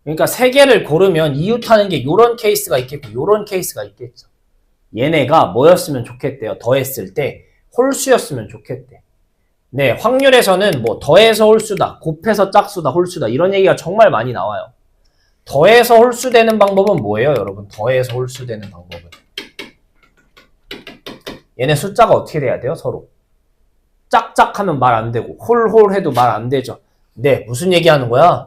그러니까 3개를 고르면 이웃하는 게 요런 케이스가 있겠고 요런 케이스가 있겠죠. 얘네가 뭐였으면 좋겠대요? 더했을 때 홀수였으면 좋겠대. 네, 확률에서는 뭐 더해서 홀수다, 곱해서 짝수다, 홀수다 이런 얘기가 정말 많이 나와요. 더해서 홀수되는 방법은 뭐예요, 여러분? 더해서 홀수되는 방법은. 얘네 숫자가 어떻게 돼야 돼요, 서로? 짝짝 하면 말 안 되고, 홀홀 해도 말 안 되죠. 네, 무슨 얘기하는 거야?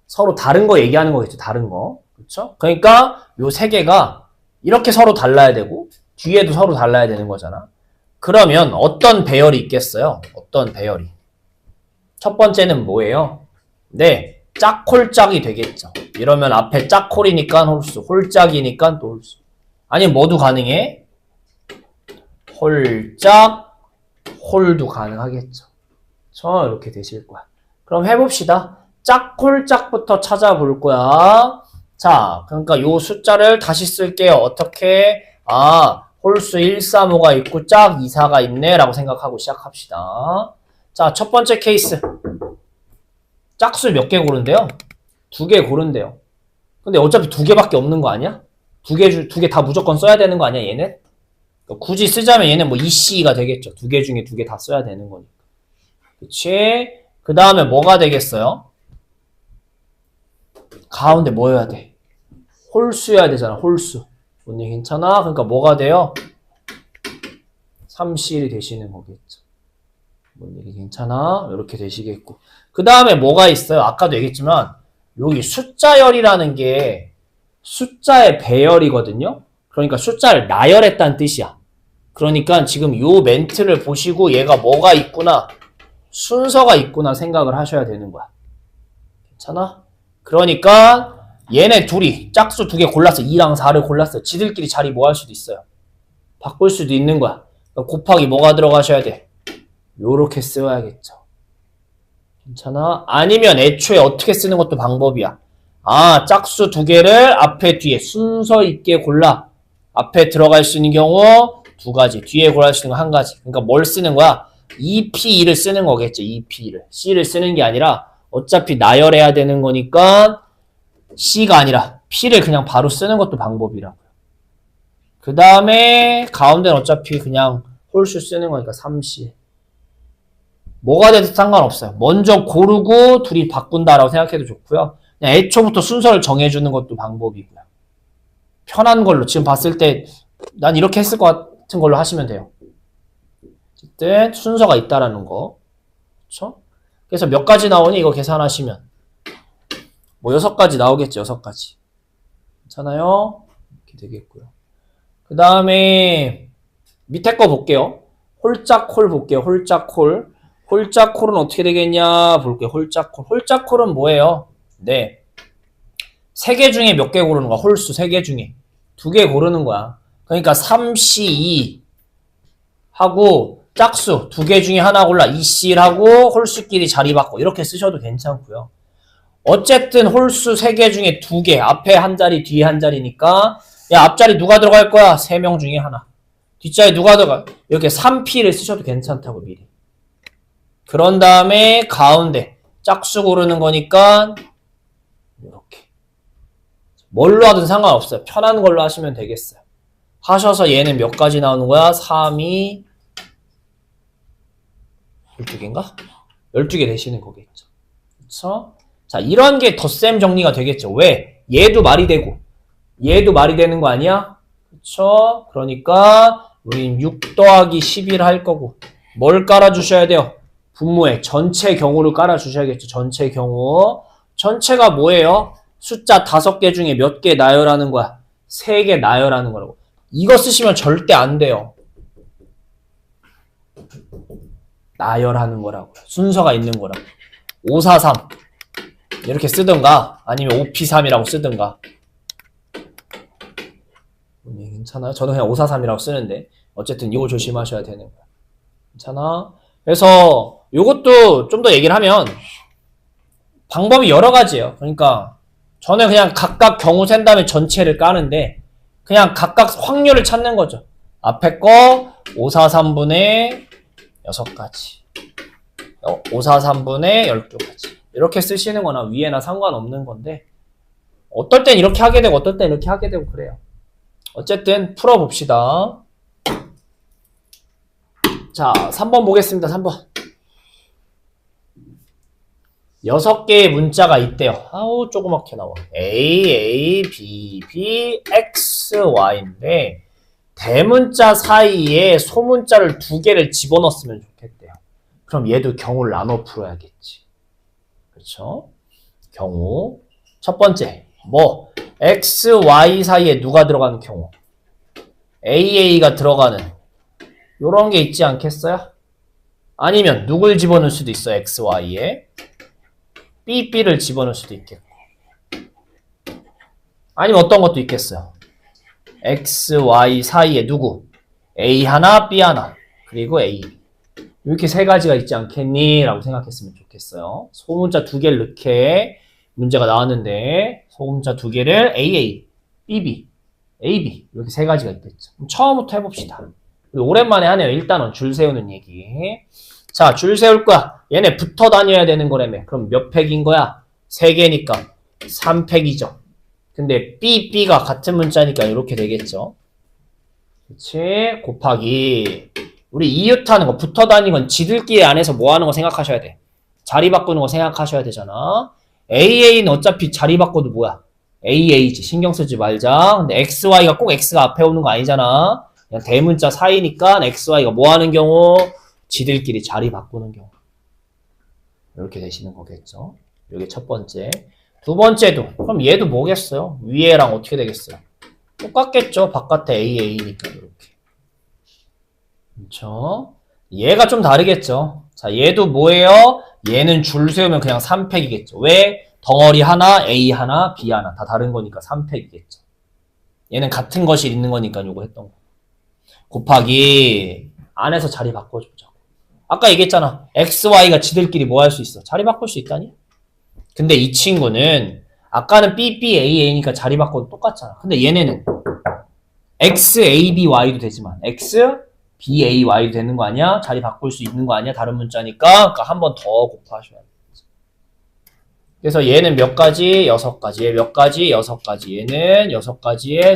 서로 다른 거 얘기하는 거겠죠, 다른 거. 그렇죠? 그러니까 요 3개가 이렇게 서로 달라야 되고, 뒤에도 서로 달라야 되는 거잖아. 그러면 어떤 배열이 있겠어요? 어떤 배열이? 첫 번째는 뭐예요? 네, 짝홀짝이 되겠죠. 이러면 앞에 짝홀이니까 홀수, 홀짝이니까 또 홀수. 아니면 뭐도 가능해? 홀짝, 홀도 가능하겠죠. 이렇게 되실 거야. 그럼 해봅시다. 짝홀짝부터 찾아볼 거야. 자, 그러니까 요 숫자를 다시 쓸게요. 어떻게? 홀수 1, 3, 5가 있고 짝 2, 4가 있네 라고 생각하고 시작합시다. 자, 첫 번째 케이스. 짝수 몇 개 고른대요? 2개 고른대요. 근데 어차피 2개밖에 없는 거 아니야? 2개 다 무조건 써야 되는 거 아니야, 얘는? 그러니까 굳이 쓰자면 얘는 뭐 EC가 되겠죠. 2개 중에 2개 다 써야 되는 거니까. 그치? 그 다음에 뭐가 되겠어요? 가운데 뭐여야 돼? 홀수여야 되잖아, 홀수. 언니 괜찮아? 그러니까 뭐가 돼요? 3C1이 되시는 거겠죠. 뭔 얘기 괜찮아? 이렇게 되시겠고. 그 다음에 뭐가 있어요? 아까도 얘기했지만 여기 숫자열이라는 게 숫자의 배열이거든요. 그러니까 숫자를 나열했다는 뜻이야. 그러니까 지금 요 멘트를 보시고 얘가 뭐가 있구나, 순서가 있구나 생각을 하셔야 되는 거야. 괜찮아? 그러니까 얘네 둘이 짝수 2개 골랐어. 2랑 4를 골랐어. 지들끼리 자리 뭐 할 수도 있어요. 바꿀 수도 있는 거야. 그러니까 곱하기 뭐가 들어가셔야 돼? 요렇게 써야겠죠. 괜찮아? 아니면 애초에 어떻게 쓰는 것도 방법이야. 짝수 2개를 앞에 뒤에 순서 있게 골라. 앞에 들어갈 수 있는 경우 2가지, 뒤에 골라 수 있는 거 1가지. 그러니까 뭘 쓰는 거야? EP2를 쓰는 거겠죠. EP2를. C를 쓰는 게 아니라 어차피 나열해야 되는 거니까 C가 아니라 P를 그냥 바로 쓰는 것도 방법이라고요. 그 다음에 가운데는 어차피 그냥 홀수 쓰는 거니까 3C. 뭐가 돼도 상관없어요. 먼저 고르고 둘이 바꾼다라고 생각해도 좋고요. 그냥 애초부터 순서를 정해주는 것도 방법이고요. 편한 걸로 지금 봤을 때 난 이렇게 했을 것 같은 걸로 하시면 돼요. 어쨌든 순서가 있다라는 거. 그렇죠? 그래서 몇 가지 나오니 이거 계산하시면 뭐 6가지 나오겠죠. 6가지. 괜찮아요? 이렇게 이렇게 되겠고요. 그 다음에 밑에 거 볼게요. 홀짝콜 볼게요. 홀짝콜. 홀짝콜은 어떻게 되겠냐 볼게요. 홀짝콜. 홀짝콜은 뭐예요? 네. 3개 중에 몇 개 고르는 거야? 홀수 3개 중에 2개 고르는 거야. 그러니까 3C2 하고 짝수 2개 중에 하나 골라. 2C하고 홀수끼리 자리 바꿔. 이렇게 쓰셔도 괜찮고요. 어쨌든 홀수 3개 중에 2개. 앞에 한 자리, 뒤에 한 자리니까 야, 앞자리 누가 들어갈 거야? 3명 중에 하나. 뒷자리 누가 들어가? 이렇게 3P를 쓰셔도 괜찮다고 미리. 그런 다음에 가운데 짝수 고르는 거니까 이렇게. 뭘로 하든 상관없어요. 편한 걸로 하시면 되겠어요. 하셔서 얘는 몇 가지 나오는 거야? 3, 2, 12개인가? 12개 되시는 거겠죠. 그쵸? 자, 이런 게 덧셈 정리가 되겠죠. 왜? 얘도 말이 되고 얘도 말이 되는 거 아니야? 그쵸? 그러니까 우린 6 더하기 11 할 거고 뭘 깔아주셔야 돼요? 분모에 전체 경우를 깔아주셔야겠죠. 전체 경우. 전체가 뭐예요? 숫자 5개 중에 몇 개 나열하는 거야? 3개 나열하는 거라고. 이거 쓰시면 절대 안 돼요. 나열하는 거라고. 순서가 있는 거라고. 543 이렇게 쓰든가 아니면 5P3이라고 쓰든가. 괜찮아요? 저는 그냥 543이라고 쓰는데 어쨌든 이거 조심하셔야 되는 거야. 괜찮아? 그래서 이것도 좀 더 얘기를 하면 방법이 여러 가지예요. 그러니까 저는 그냥 각각 경우 센 다음에 전체를 까는데 그냥 각각 확률을 찾는 거죠. 앞에 거 543분의 6가지 543분의 12가지 이렇게 쓰시는 거나 위에나 상관없는 건데 어떨 땐 이렇게 하게 되고 어떨 땐 이렇게 하게 되고 그래요. 어쨌든 풀어봅시다. 자, 3번 보겠습니다. 3번. 6개의 문자가 있대요. 아우, 조그맣게 나와. A, B, B, X, Y인데 대문자 사이에 소문자를 2개를 집어넣었으면 좋겠대요. 그럼 얘도 경우를 나눠 풀어야겠지. 그렇죠? 경우. 첫 번째, 뭐 X, Y 사이에 누가 들어가는 경우? AA가 들어가는 요런 게 있지 않겠어요? 아니면 누굴 집어넣을 수도 있어. X, Y에 BB를 집어넣을 수도 있겠고 아니면 어떤 것도 있겠어요. X, Y 사이에 누구? A 하나, B 하나 그리고 A 이렇게 3가지가 있지 않겠니? 라고 생각했으면 좋겠어요. 소문자 2개를 넣게 문제가 나왔는데 소문자 2개를 AA, BB, AB 이렇게 3가지가 있겠죠. 그럼 처음부터 해봅시다. 오랜만에 하네요. 일단은 줄 세우는 얘기. 자, 줄 세울 거야. 얘네 붙어 다녀야 되는 거라며. 그럼 몇 팩인 거야? 3개니까 3팩이죠. 근데 B가 같은 문자니까 이렇게 되겠죠. 그렇지? 곱하기 우리 이웃하는 거 붙어 다니는 건 지들끼리 안에서 뭐 하는 거 생각하셔야 돼. 자리 바꾸는 거 생각하셔야 되잖아. AA는 어차피 자리 바꿔도 뭐야? AA지. 신경 쓰지 말자. 근데 XY가 꼭 X가 앞에 오는 거 아니잖아. 그냥 대문자 사이니까 XY가 뭐 하는 경우? 지들끼리 자리 바꾸는 경우. 이렇게 되시는 거겠죠. 이게 첫 번째. 두 번째도. 그럼 얘도 뭐겠어요? 위에랑 어떻게 되겠어요? 똑같겠죠. 바깥에 AA니까 이렇게. 그렇죠? 얘가 좀 다르겠죠. 자, 얘도 뭐예요? 얘는 줄 세우면 그냥 3팩이겠죠. 왜? 덩어리 하나, A 하나, B 하나 다 다른 거니까 3팩이겠죠. 얘는 같은 것이 있는 거니까 요거 했던 거. 곱하기 안에서 자리 바꿔주자. 아까 얘기했잖아. X, Y가 지들끼리 뭐 할 수 있어? 자리 바꿀 수 있다니? 근데 이 친구는 아까는 B, B, A, A니까 자리 바꿔도 똑같잖아. 근데 얘네는 X, A, B, Y도 되지만 X, B, A, Y도 되는 거 아니야? 자리 바꿀 수 있는 거 아니야? 다른 문자니까. 그러니까 한 번 더 곱하셔야 돼. 그래서 얘는 몇 가지? 6가지. 얘 몇 가지? 6가지. 얘는 6가지에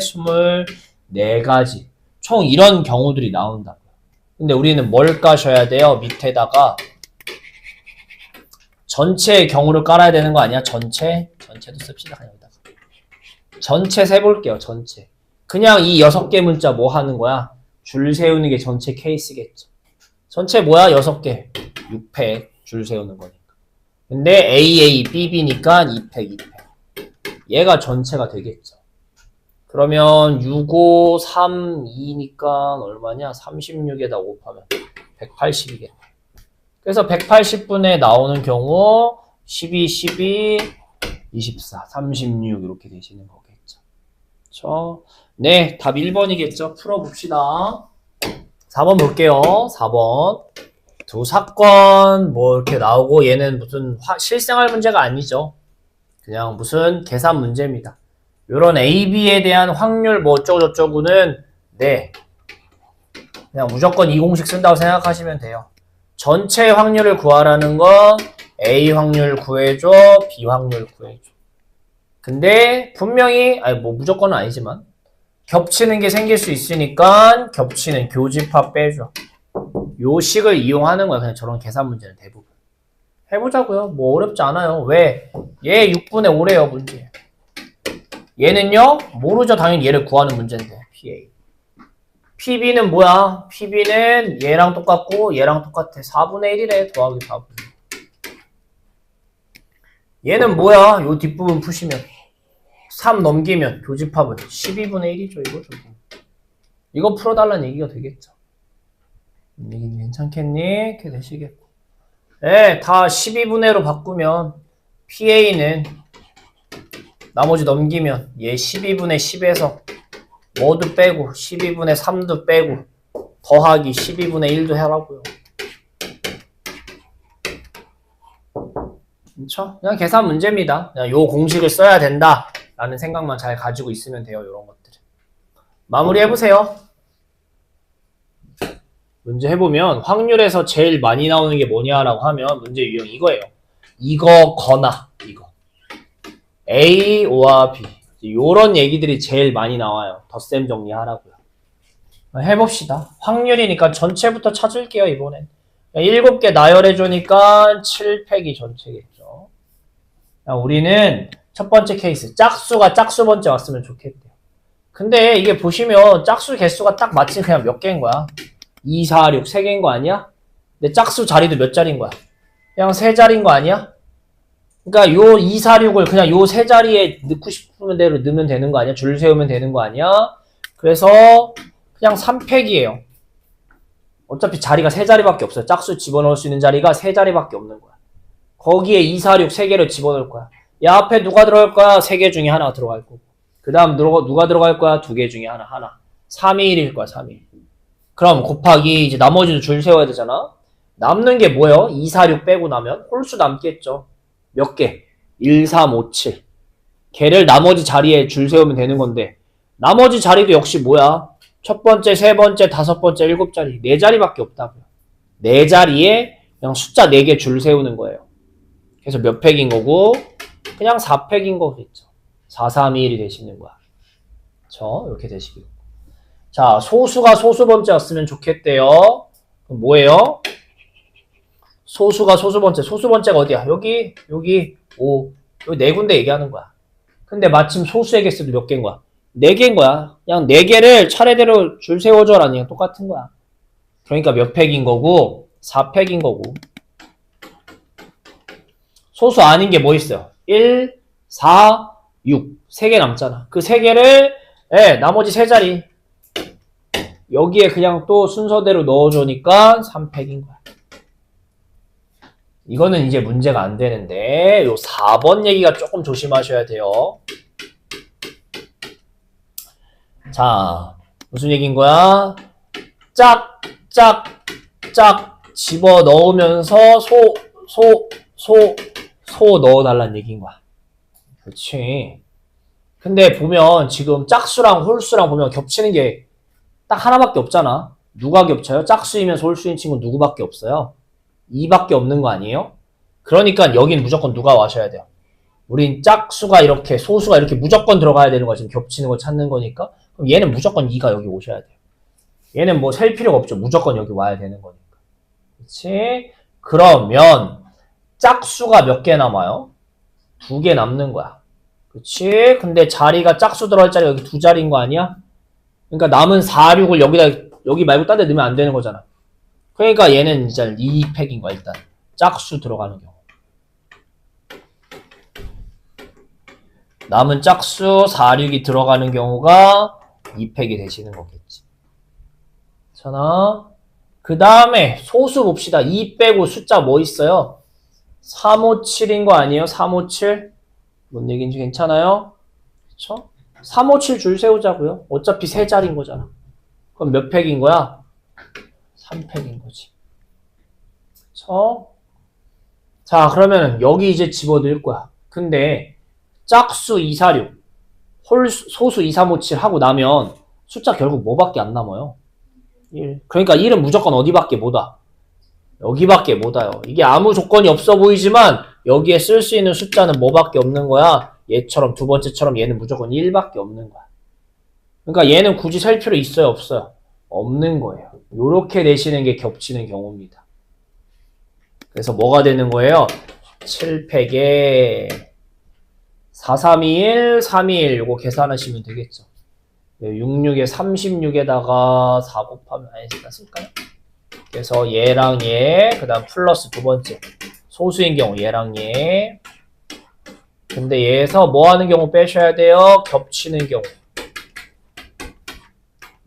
24가지. 총 이런 경우들이 나온다고요. 근데 우리는 뭘 까셔야 돼요? 밑에다가 전체의 경우를 깔아야 되는 거 아니야? 전체도 씁시다. 그냥 여기다가. 전체 세볼게요. 전체. 그냥 이 6개 문자 뭐 하는 거야? 줄 세우는 게 전체 케이스겠죠. 전체 뭐야? 6개. 6팩 줄 세우는 거니까. 근데 AA, BB니까 2팩. 얘가 전체가 되겠죠. 그러면 6532니까 얼마냐? 36에다 곱하면 180이겠네. 그래서 180분에 나오는 경우 12, 12, 24, 36 이렇게 되시는 거겠죠. 그렇죠? 네, 답 1번이겠죠. 풀어봅시다. 4번 볼게요. 4번. 두 사건 뭐 이렇게 나오고 얘는 무슨 실생활 문제가 아니죠. 그냥 무슨 계산 문제입니다. 요런 A, B에 대한 확률 뭐 어쩌고저쩌고는 네, 그냥 무조건 이 공식 쓴다고 생각하시면 돼요. 전체 확률을 구하라는 건 A 확률 구해줘, B 확률 구해줘. 근데 분명히 아니 뭐 무조건은 아니지만 겹치는 게 생길 수 있으니까 겹치는 교집합 빼줘. 요 식을 이용하는 거야. 그냥 저런 계산 문제는 대부분. 해보자고요. 뭐 어렵지 않아요. 왜? 얘 6분의 5래요 문제. 얘는요? 모르죠. 당연히 얘를 구하는 문제인데. PA. PB는 뭐야? PB는 얘랑 똑같고 얘랑 똑같아. 4분의 1이래. 더하기 4분의 1. 얘는 뭐야? 요 뒷부분 푸시면 3 넘기면 교집합은 12분의 1이죠. 이거죠. 이거 풀어달라는 얘기가 되겠죠. 얘기 괜찮겠니? 이렇게 되시겠고. 네, 다 12분의 1로 바꾸면 PA는 나머지 넘기면 얘 12분의 10에서 뭐도 빼고 12분의 3도 빼고 더하기 12분의 1도 하라고요. 그렇죠? 그냥 계산 문제입니다. 그냥 요 공식을 써야 된다 라는 생각만 잘 가지고 있으면 돼요. 이런 것들은. 마무리 해보세요. 문제 해보면 확률에서 제일 많이 나오는 게 뭐냐라고 하면 문제 유형 이거예요. 이거거나 이거. A와 B. 요런 얘기들이 제일 많이 나와요. 덧셈 정리하라고요. 해봅시다. 확률이니까 전체부터 찾을게요. 이번엔. 7개 나열해주니까 7팩이 전체겠죠. 우리는 첫 번째 케이스. 짝수가 짝수 번째 왔으면 좋겠대요. 근데 이게 보시면 짝수 개수가 딱 마침 그냥 몇 개인 거야. 2, 4, 6, 3개인 거 아니야? 근데 짝수 자리도 몇 자리인 거야? 그냥 3자리인 거 아니야? 그러니까 요 2, 4, 6을 그냥 요 3자리에 넣고 싶으면 대로 넣으면 되는 거 아니야? 줄 세우면 되는 거 아니야? 그래서 그냥 3팩이에요. 어차피 자리가 3자리밖에 없어요. 짝수 집어넣을 수 있는 자리가 3자리밖에 없는 거야. 거기에 2, 4, 6, 3개를 집어넣을 거야. 야, 앞에 누가 들어갈 거야? 3개 중에 하나가 들어갈 거고. 그 다음 누가 들어갈 거야? 2개 중에 하나. 3이 1일 거야, 3이 1. 그럼 곱하기 이제 나머지도 줄 세워야 되잖아. 남는 게 뭐예요? 2, 4, 6 빼고 나면 홀수 남겠죠. 몇 개? 1, 3, 5, 7. 걔를 나머지 자리에 줄 세우면 되는 건데 나머지 자리도 역시 뭐야? 첫 번째, 세 번째, 다섯 번째, 7자리. 4자리밖에 없다고요. 4자리에 그냥 숫자 4개 줄 세우는 거예요. 그래서 몇 팩인 거고 그냥 4팩인 거겠죠. 4, 3, 2, 1이 되시는 거야. 그쵸? 이렇게 되시겠고. 자, 소수가 소수 번째였으면 좋겠대요. 그럼 뭐예요? 소수가 소수 번째. 소수 번째가 어디야? 여기, 5. 여기 4군데 얘기하는 거야. 근데 마침 소수의 개수도 몇 개인 거야? 4개인 거야. 그냥 4개를 차례대로 줄 세워줘라니 똑같은 거야. 그러니까 몇 팩인 거고 4팩인 거고. 소수 아닌 게 뭐 있어요? 1, 4, 6. 3개 남잖아. 그 3개를 나머지 3자리 여기에 그냥 또 순서대로 넣어주니까 3팩인 거야. 이거는 이제 문제가 안 되는데 요 4번 얘기가 조금 조심하셔야 돼요. 자, 무슨 얘기인 거야? 짝 집어 넣으면서 소 넣어달라는 얘기인 거야. 그렇지. 근데 보면 지금 짝수랑 홀수랑 보면 겹치는 게 딱 하나밖에 없잖아. 누가 겹쳐요? 짝수이면서 홀수인 친구는 누구밖에 없어요? 2밖에 없는 거 아니에요? 그러니까 여긴 무조건 누가 와셔야 돼요. 우린 짝수가 이렇게 소수가 이렇게 무조건 들어가야 되는 거야. 지금 겹치는 거 찾는 거니까. 그럼 얘는 무조건 2가 여기 오셔야 돼요. 얘는 뭐 셀 필요가 없죠. 무조건 여기 와야 되는 거니까. 그렇지? 그러면 짝수가 몇 개 남아요? 2개 남는 거야. 그렇지? 근데 자리가 짝수 들어갈 자리가 여기 2자리인 거 아니야? 그러니까 남은 4, 6을 여기 말고 딴 데 넣으면 안 되는 거잖아. 그러니까 얘는 이제 2팩인 거야, 일단. 짝수 들어가는 경우. 남은 짝수 4, 6이 들어가는 경우가 2팩이 되시는 거겠지. 괜찮아? 그 다음에 소수 봅시다. 2 빼고 숫자 뭐 있어요? 357인 거 아니에요? 357? 뭔 얘기인지 괜찮아요? 그쵸? 357 줄 세우자고요. 어차피 세 자리인 거잖아. 그럼 몇 팩인 거야? 3팩인 거지. 그쵸? 자, 그러면 여기 이제 집어넣을 거야. 근데 짝수 246, 소수 2357 하고 나면 숫자 결국 뭐밖에 안 남아요? 1. 그러니까 1은 무조건 어디밖에 못 와? 여기밖에 못 와요. 이게 아무 조건이 없어 보이지만 여기에 쓸 수 있는 숫자는 뭐밖에 없는 거야? 얘처럼 두 번째처럼 얘는 무조건 1밖에 없는 거야. 그러니까 얘는 굳이 셀 필요 있어요? 없어요? 없는 거예요. 요렇게 내시는 게 겹치는 경우입니다. 그래서 뭐가 되는 거예요? 7팩에 4321, 321 요거 계산하시면 되겠죠. 66에 36에다가 4 곱하면 아니다 쓸까요? 그래서 얘랑 얘, 그 다음 플러스 두 번째 소수인 경우 얘랑 얘. 근데 얘에서 뭐 하는 경우 빼셔야 돼요? 겹치는 경우.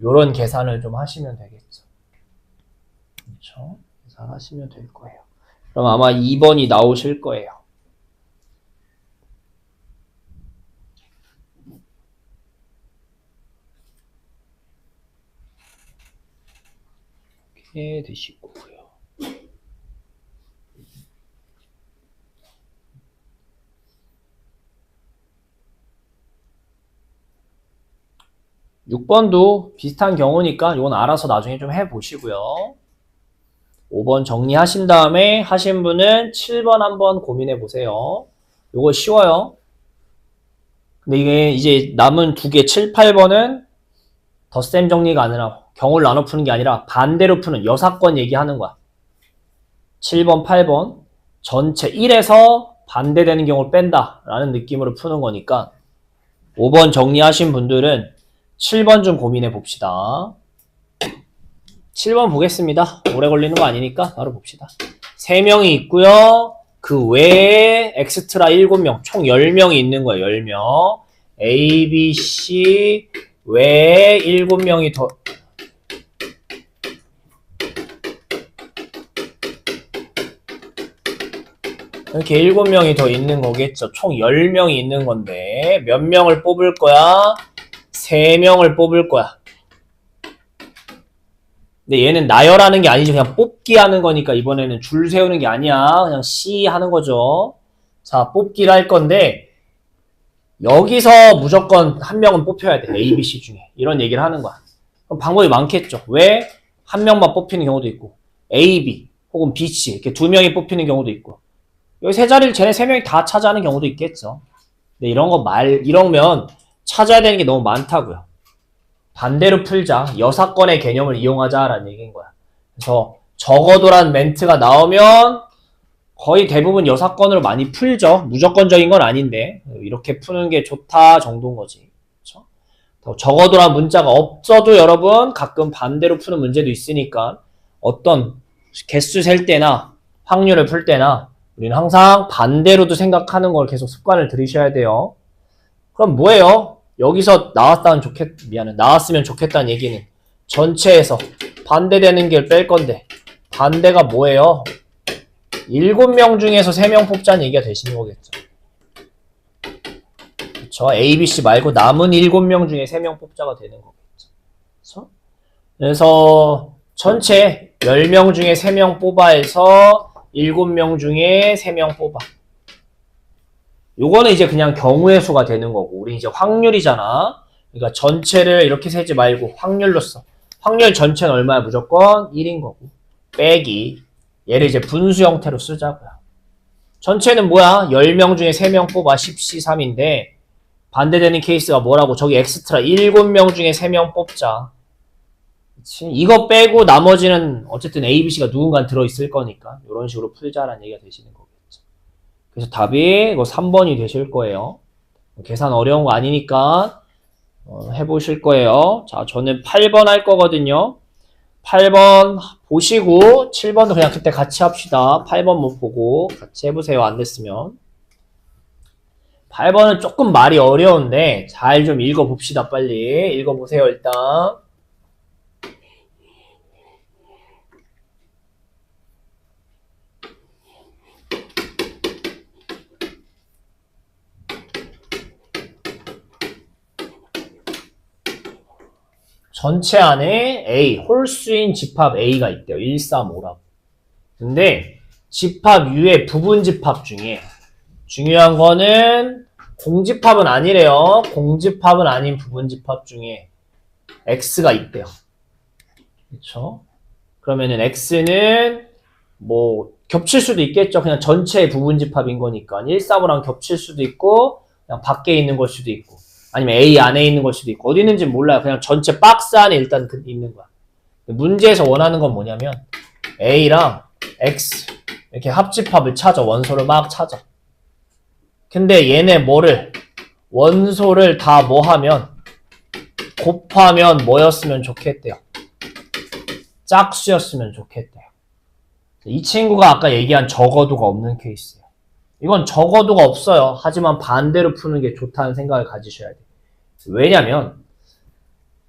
요런 계산을 좀 하시면 되겠죠. 그렇죠? 계산하시면 될 거예요. 그럼 아마 2번이 나오실 거예요. 이렇게 되시고요. 6번도 비슷한 경우니까 이건 알아서 나중에 좀 해보시고요. 5번 정리하신 다음에 하신 분은 7번 한번 고민해 보세요. 이거 쉬워요. 근데 이게 이제 남은 두 개 7, 8번은 덧셈 정리가 아니라 경우를 나눠 푸는 게 아니라 반대로 푸는 여사건 얘기하는 거야. 7번, 8번 전체 1에서 반대되는 경우를 뺀다 라는 느낌으로 푸는 거니까 5번 정리하신 분들은 7번 좀 고민해 봅시다. 7번 보겠습니다. 오래 걸리는 거 아니니까 바로 봅시다. 3명이 있고요. 그 외에 엑스트라 7명, 총 10명이 있는 거예요. 10명. A, B, C 외에 7명이 더 이렇게 7명이 더 있는 거겠죠. 총 10명이 있는 건데 몇 명을 뽑을 거야? 3명을 뽑을 거야. 근데 얘는 나열하는 게 아니지 그냥 뽑기 하는 거니까 이번에는 줄 세우는 게 아니야. 그냥 C 하는 거죠. 자, 뽑기를 할 건데 여기서 무조건 한 명은 뽑혀야 돼. A, B, C 중에. 이런 얘기를 하는 거야. 그럼 방법이 많겠죠. 왜? 한 명만 뽑히는 경우도 있고 A, B 혹은 B, C 이렇게 두 명이 뽑히는 경우도 있고 여기 세 자리를 쟤네 세 명이 다 차지하는 경우도 있겠죠. 근데 이러면 찾아야 되는 게 너무 많다고요. 반대로 풀자. 여사건의 개념을 이용하자라는 얘기인 거야. 그래서 적어도란 멘트가 나오면 거의 대부분 여사건으로 많이 풀죠. 무조건적인 건 아닌데 이렇게 푸는 게 좋다 정도인 거지. 그렇죠? 적어도란 문자가 없어도 여러분 가끔 반대로 푸는 문제도 있으니까 어떤 개수 셀 때나 확률을 풀 때나 우리는 항상 반대로도 생각하는 걸 계속 습관을 들이셔야 돼요. 그럼 뭐예요? 여기서 나왔으면 좋겠다는 얘기는 전체에서 반대되는 걸 뺄 건데 반대가 뭐예요? 7명 중에서 3명 뽑자는 얘기가 되시는 거겠죠. 그쵸? A, B, C 말고 남은 7명 중에 3명 뽑자가 되는 거겠죠. 그쵸? 그래서 전체 10명 중에 3명 뽑아 해서 7명 중에 3명 뽑아. 요거는 이제 그냥 경우의 수가 되는 거고 우리 이제 확률이잖아. 그러니까 전체를 이렇게 세지 말고 확률로 써. 확률 전체는 얼마야? 무조건 1인 거고 빼기 얘를 이제 분수 형태로 쓰자고요. 전체는 뭐야? 10명 중에 3명 뽑아 10C3인데 반대되는 케이스가 뭐라고? 저기 엑스트라 7명 중에 3명 뽑자. 그치? 이거 빼고 나머지는 어쨌든 A, B, C가 누군가 들어있을 거니까 이런 식으로 풀자라는 얘기가 되시는 거겠죠. 그래서 답이 이거 3번이 되실 거예요. 계산 어려운 거 아니니까 해보실 거예요. 자, 저는 8번 할 거거든요. 8번 보시고 7번도 그냥 그때 같이 합시다. 8번 못 보고 같이 해보세요. 안 됐으면. 8번은 조금 말이 어려운데 잘 좀 읽어봅시다. 빨리 읽어보세요. 일단 전체 안에 A, 홀수인 집합 A가 있대요. 1, 3, 5라고. 근데 집합 U의 부분 집합 중에 중요한 거는 공집합은 아니래요. 공집합은 아닌 부분 집합 중에 X가 있대요. 그쵸? 그러면은 X는 뭐 겹칠 수도 있겠죠. 그냥 전체 부분 집합인 거니까 1, 3, 5랑 겹칠 수도 있고 그냥 밖에 있는 걸 수도 있고 아니면 A 안에 있는 걸 수도 있고 어디 있는지 몰라요. 그냥 전체 박스 안에 일단 있는 거야. 문제에서 원하는 건 뭐냐면 A랑 X 이렇게 합집합을 찾아. 원소를 막 찾아. 근데 얘네 뭐를 원소를 다 뭐 하면 곱하면 뭐였으면 좋겠대요. 짝수였으면 좋겠대요. 이 친구가 아까 얘기한 적어도가 없는 케이스예요. 이건 적어도가 없어요. 하지만 반대로 푸는 게 좋다는 생각을 가지셔야 돼요. 왜냐면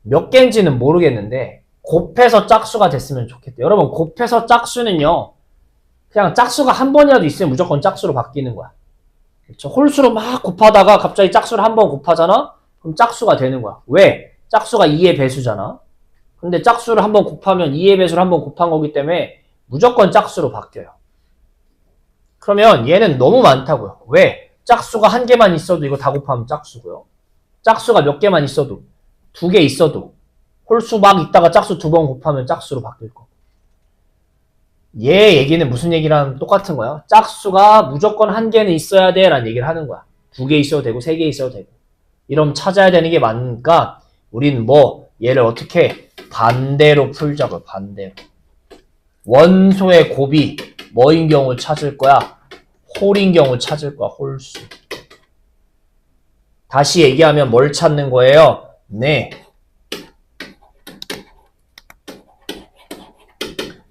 몇 개인지는 모르겠는데 곱해서 짝수가 됐으면 좋겠대요. 여러분 곱해서 짝수는요. 그냥 짝수가 한 번이라도 있으면 무조건 짝수로 바뀌는 거야. 그렇죠? 홀수로 막 곱하다가 갑자기 짝수를 한 번 곱하잖아? 그럼 짝수가 되는 거야. 왜? 짝수가 2의 배수잖아. 근데 짝수를 한 번 곱하면 2의 배수를 한 번 곱한 거기 때문에 무조건 짝수로 바뀌어요. 그러면 얘는 너무 많다고요. 왜? 짝수가 한 개만 있어도 이거 다 곱하면 짝수고요. 짝수가 몇 개만 있어도 2개 있어도 홀수 막 있다가 짝수 2번 곱하면 짝수로 바뀔 거. 얘 얘기는 무슨 얘기랑 똑같은 거야? 짝수가 무조건 한 개는 있어야 돼 라는 얘기를 하는 거야. 2개 있어도 되고 3개 있어도 되고. 이러면 찾아야 되는 게 많으니까 우린 뭐 얘를 어떻게 반대로 풀자고. 반대로. 원소의 곱이 뭐인 경우 찾을 거야? 홀인 경우 찾을 거야. 홀수. 다시 얘기하면 뭘 찾는 거예요? 네.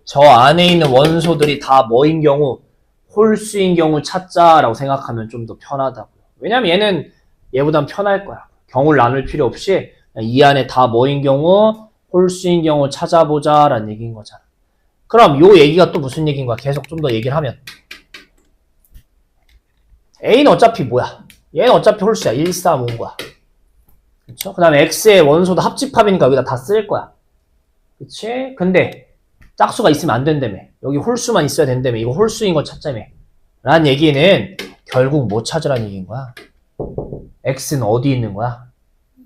저 안에 있는 원소들이 다 뭐인 경우? 홀수인 경우 찾자라고 생각하면 좀 더 편하다고요. 왜냐면 얘는 얘보단 편할 거야. 경우를 나눌 필요 없이 이 안에 다 뭐인 경우? 홀수인 경우 찾아보자 라는 얘기인 거잖아. 그럼 요 얘기가 또 무슨 얘기인 거야? 계속 좀 더 얘기를 하면 A는 어차피 뭐야? 얘는 어차피 홀수야. 1, 3, 5인 거야. 그쵸? 그 다음에 X의 원소도 합집합이니까 여기다 다 쓸 거야. 그치? 근데 짝수가 있으면 안 된다며. 여기 홀수만 있어야 된다며. 이거 홀수인 거 찾자며. 라는 얘기는 결국 뭐 찾으라는 얘기인 거야? X는 어디 있는 거야?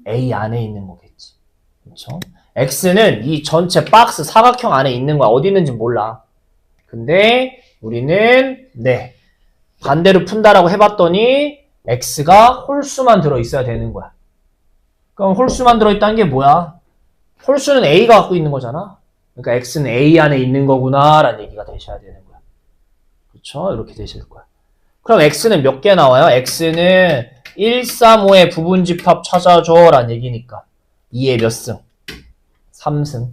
A 안에 있는 거겠지. 그쵸? X는 이 전체 박스 사각형 안에 있는 거야. 어디 있는지 몰라. 근데 우리는 네 반대로 푼다라고 해봤더니 X가 홀수만 들어있어야 되는 거야. 그럼 홀수만 들어있다는 게 뭐야? 홀수는 A가 갖고 있는 거잖아. 그러니까 X는 A 안에 있는 거구나 라는 얘기가 되셔야 되는 거야. 그렇죠? 이렇게 되실 거야. 그럼 X는 몇 개 나와요? X는 1, 3, 5의 부분집합 찾아줘 라는 얘기니까 2의 몇 승? 3승.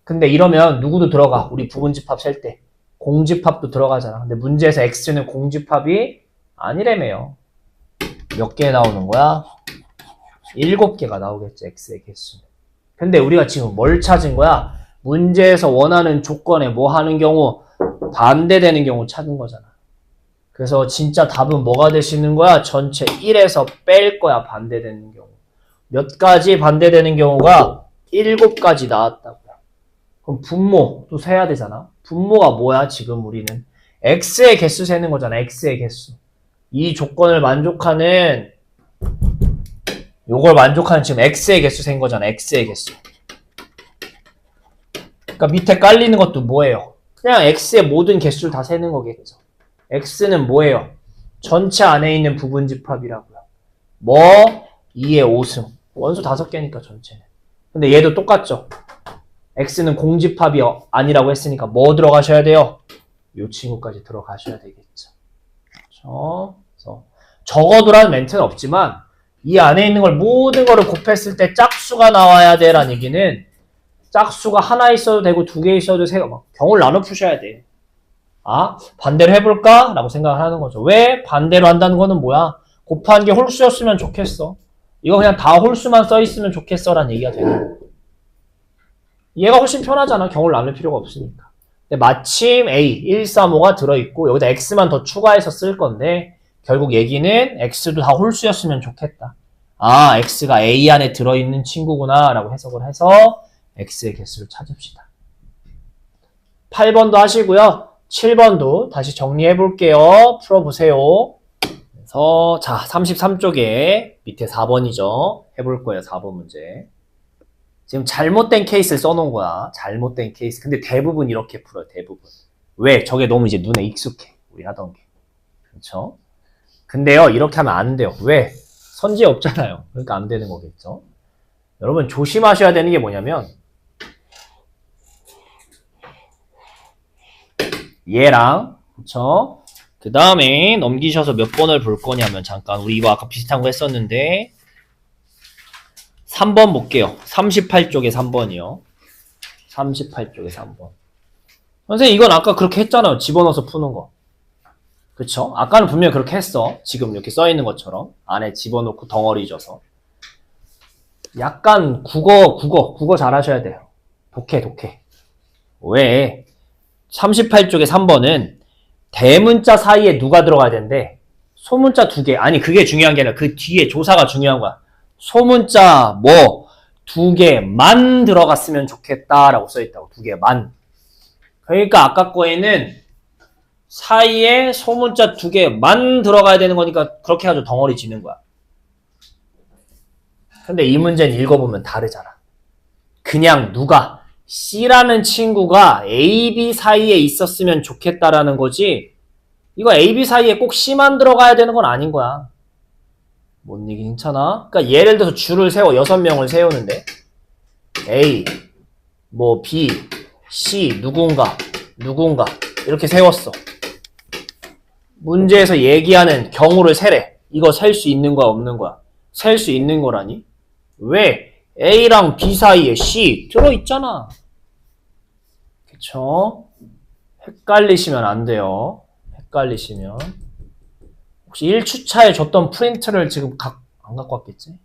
근데 이러면 누구도 들어가? 우리 부분집합 셀 때 공집합도 들어가잖아. 근데 문제에서 X는 공집합이 아니래매요. 몇 개 나오는 거야? 7개가 나오겠지. X의 개수는. 근데 우리가 지금 뭘 찾은 거야? 문제에서 원하는 조건에 뭐 하는 경우? 반대되는 경우 찾은 거잖아. 그래서 진짜 답은 뭐가 되시는 거야? 전체 1에서 뺄 거야. 반대되는 경우. 몇 가지 반대되는 경우가 7가지 나왔다고요. 그럼 분모도 세야 되잖아. 분모가 뭐야? 지금 우리는 X의 개수 세는 거잖아. X의 개수. 이 조건을 만족하는 요걸 만족하는 지금 X의 개수 센 거잖아. X의 개수. 그러니까 밑에 깔리는 것도 뭐예요? 그냥 X의 모든 개수를 다 세는 거겠죠. X는 뭐예요? 전체 안에 있는 부분집합이라고요. 뭐? 2의 5승. 원소 5개니까 전체는. 근데 얘도 똑같죠. X는 공집합이 아니라고 했으니까 뭐 들어가셔야 돼요? 요 친구까지 들어가셔야 되겠죠. 그렇죠? 그래서 적어도라는 멘트는 없지만 이 안에 있는 걸 모든 거를 곱했을 때 짝수가 나와야 돼라는 얘기는 짝수가 하나 있어도 되고 2개 있어도 경우를 나눠 푸셔야 돼. 아, 반대로 해볼까? 라고 생각을 하는 거죠. 왜? 반대로 한다는 거는 뭐야? 곱한 게 홀수였으면 좋겠어. 이거 그냥 다 홀수만 써있으면 좋겠어 라는 얘기가 되는 거야. 얘가 훨씬 편하잖아. 경우를 나눌 필요가 없으니까. 근데 마침 A 135가 들어있고 여기다 X만 더 추가해서 쓸 건데 결국 얘기는 X도 다 홀수였으면 좋겠다. 아, X가 A 안에 들어있는 친구구나 라고 해석을 해서 X의 개수를 찾읍시다. 8번도 하시고요. 7번도 다시 정리해 볼게요. 풀어보세요. 그래서 자 33쪽에 밑에 4번이죠. 해볼 거예요. 4번 문제. 지금 잘못된 케이스를 써놓은 거야. 잘못된 케이스. 근데 대부분 이렇게 풀어요. 대부분. 왜? 저게 너무 이제 눈에 익숙해. 우리 하던 게. 그렇죠? 근데요. 이렇게 하면 안 돼요. 왜? 선지에 없잖아요. 그러니까 안 되는 거겠죠. 여러분 조심하셔야 되는 게 뭐냐면 얘랑 그쵸? 그 다음에 넘기셔서 몇 번을 볼 거냐면 잠깐 우리 이거 아까 비슷한 거 했었는데 3번 볼게요. 38쪽에 3번이요. 38쪽에 3번. 선생님 이건 아까 그렇게 했잖아요. 집어넣어서 푸는 거. 그쵸? 아까는 분명히 그렇게 했어. 지금 이렇게 써있는 것처럼 안에 집어넣고 덩어리 져서 약간 국어 잘하셔야 돼요. 독해. 왜? 38쪽에 3번은 대문자 사이에 누가 들어가야 되는데 소문자 2개. 아니 그게 중요한 게 아니라 그 뒤에 조사가 중요한 거야. 소문자 뭐 2개만 들어갔으면 좋겠다라고 써있다고. 2개만. 그러니까 아까 거에는 사이에 소문자 2개만 들어가야 되는 거니까 그렇게 해가지고 덩어리 지는 거야. 근데 이 문제는 읽어보면 다르잖아. 그냥 누가 C라는 친구가 A, B 사이에 있었으면 좋겠다라는 거지 이거 A, B 사이에 꼭 C만 들어가야 되는 건 아닌 거야. 뭔 얘기 괜찮아? 그러니까 예를 들어서 줄을 세워 6명을 세우는데 A, 뭐 B, C, 누군가 이렇게 세웠어. 문제에서 얘기하는 경우를 세래. 이거 셀 수 있는 거야 없는 거야? 셀 수 있는 거라니? 왜? A랑 B 사이에 C 들어있잖아. 그쵸? 헷갈리시면 안 돼요. 헷갈리시면. 혹시 1주차에 줬던 프린트를 지금 안 갖고 왔겠지?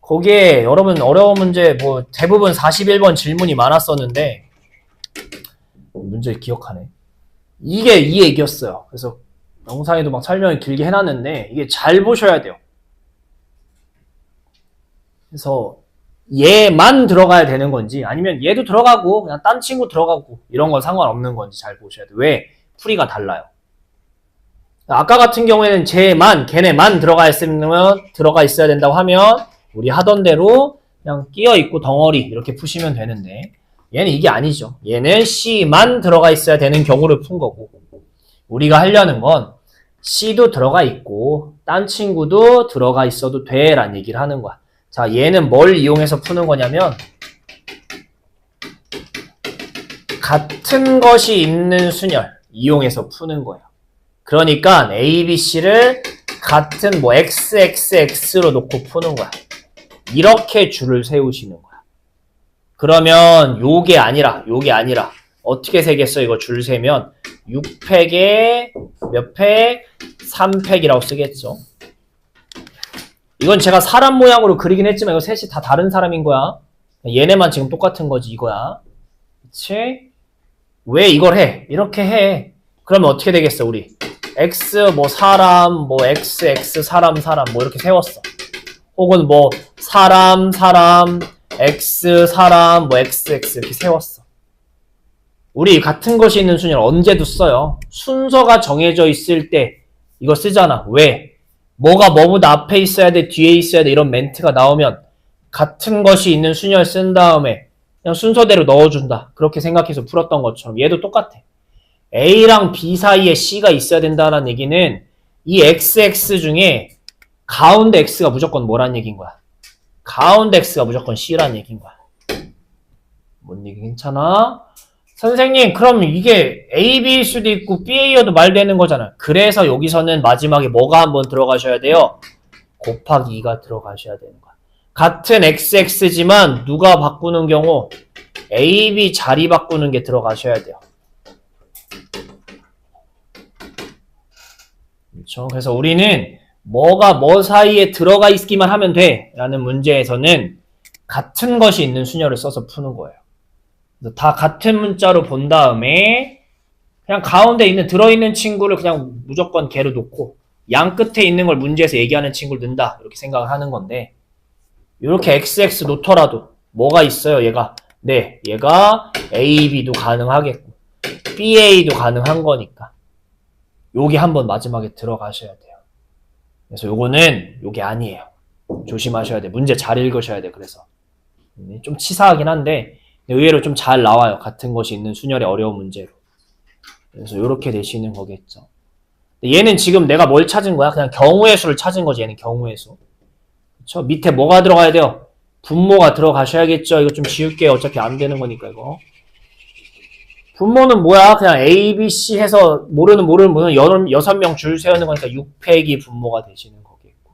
거기에 여러분 어려운 문제 뭐 대부분 41번 질문이 많았었는데 문제 기억하네. 이게 이 얘기였어요. 그래서 영상에도 막 설명을 길게 해놨는데 이게 잘 보셔야 돼요. 그래서 얘만 들어가야 되는 건지 아니면 얘도 들어가고 그냥 딴 친구 들어가고 이런 건 상관없는 건지 잘 보셔야 돼요. 왜? 풀이가 달라요. 아까 같은 경우에는 걔네만 들어가 있어야 된다고 하면 우리 하던 대로 그냥 끼어 있고 덩어리 이렇게 푸시면 되는데 얘는 이게 아니죠. 얘는 C만 들어가 있어야 되는 경우를 푼 거고 우리가 하려는 건 C도 들어가 있고 딴 친구도 들어가 있어도 돼 라는 얘기를 하는 거야. 자, 얘는 뭘 이용해서 푸는 거냐면 같은 것이 있는 순열 이용해서 푸는 거예요. 그러니까 A, B, C를 같은 뭐 XXX로 놓고 푸는 거야. 이렇게 줄을 세우시는 거야. 그러면 요게 아니라 어떻게 세겠어? 이거 줄 세면 6팩에 몇 팩? 3팩이라고 쓰겠죠. 이건 제가 사람 모양으로 그리긴 했지만 이거 셋이 다 다른 사람인 거야. 얘네만 지금 똑같은 거지 이거야. 그치? 왜 이걸 해? 이렇게 해. 그러면 어떻게 되겠어 우리? X 뭐 사람 뭐 XX 사람 뭐 이렇게 세웠어. 혹은 뭐 사람 X 사람 뭐 XX 이렇게 세웠어. 우리 같은 것이 있는 순위를 언제도 써요. 순서가 정해져 있을 때 이거 쓰잖아. 왜? 뭐가 뭐보다 앞에 있어야 돼 뒤에 있어야 돼 이런 멘트가 나오면 같은 것이 있는 순위를 쓴 다음에 그냥 순서대로 넣어준다. 그렇게 생각해서 풀었던 것처럼 얘도 똑같아. A랑 B 사이에 C가 있어야 된다는 얘기는 이 XX 중에 가운데 X가 무조건 뭐란 얘기인 거야? 가운데 X가 무조건 C란 얘기인 거야. 뭔 얘기 괜찮아? 선생님 그럼 이게 A, B일 수도 있고 BA여도 말 되는 거잖아. 그래서 여기서는 마지막에 뭐가 한번 들어가셔야 돼요? 곱하기 2가 들어가셔야 되는 거야. 같은 XX지만 누가 바꾸는 경우 A, B 자리 바꾸는 게 들어가셔야 돼요. 그렇죠? 그래서 우리는 뭐가 뭐 사이에 들어가 있기만 하면 돼 라는 문제에서는 같은 것이 있는 수녀를 써서 푸는 거예요. 그래서 다 같은 문자로 본 다음에 그냥 가운데 있는 들어있는 친구를 그냥 무조건 걔로 놓고 양 끝에 있는 걸 문제에서 얘기하는 친구를 넣는다 이렇게 생각을 하는 건데, 이렇게 XX 놓더라도 뭐가 있어요 얘가? 네, 얘가 AB도 가능하겠고 BA도 가능한 거니까 요게 한번 마지막에 들어가셔야 돼요. 그래서 요거는 요게 아니에요. 조심하셔야 돼. 문제 잘 읽으셔야 돼. 그래서 좀 치사하긴 한데 의외로 좀 잘 나와요. 같은 것이 있는 순열의 어려운 문제로. 그래서 요렇게 되시는 거겠죠. 얘는 지금 내가 뭘 찾은 거야? 그냥 경우의 수를 찾은 거지. 얘는 경우의 수. 그쵸? 밑에 뭐가 들어가야 돼요? 분모가 들어가셔야겠죠. 이거 좀 지울게요. 어차피 안 되는 거니까 이거. 분모는 뭐야? 그냥 A, B, C 해서 모르는 6명 줄 세우는 거니까 6팩이 분모가 되시는 거겠고.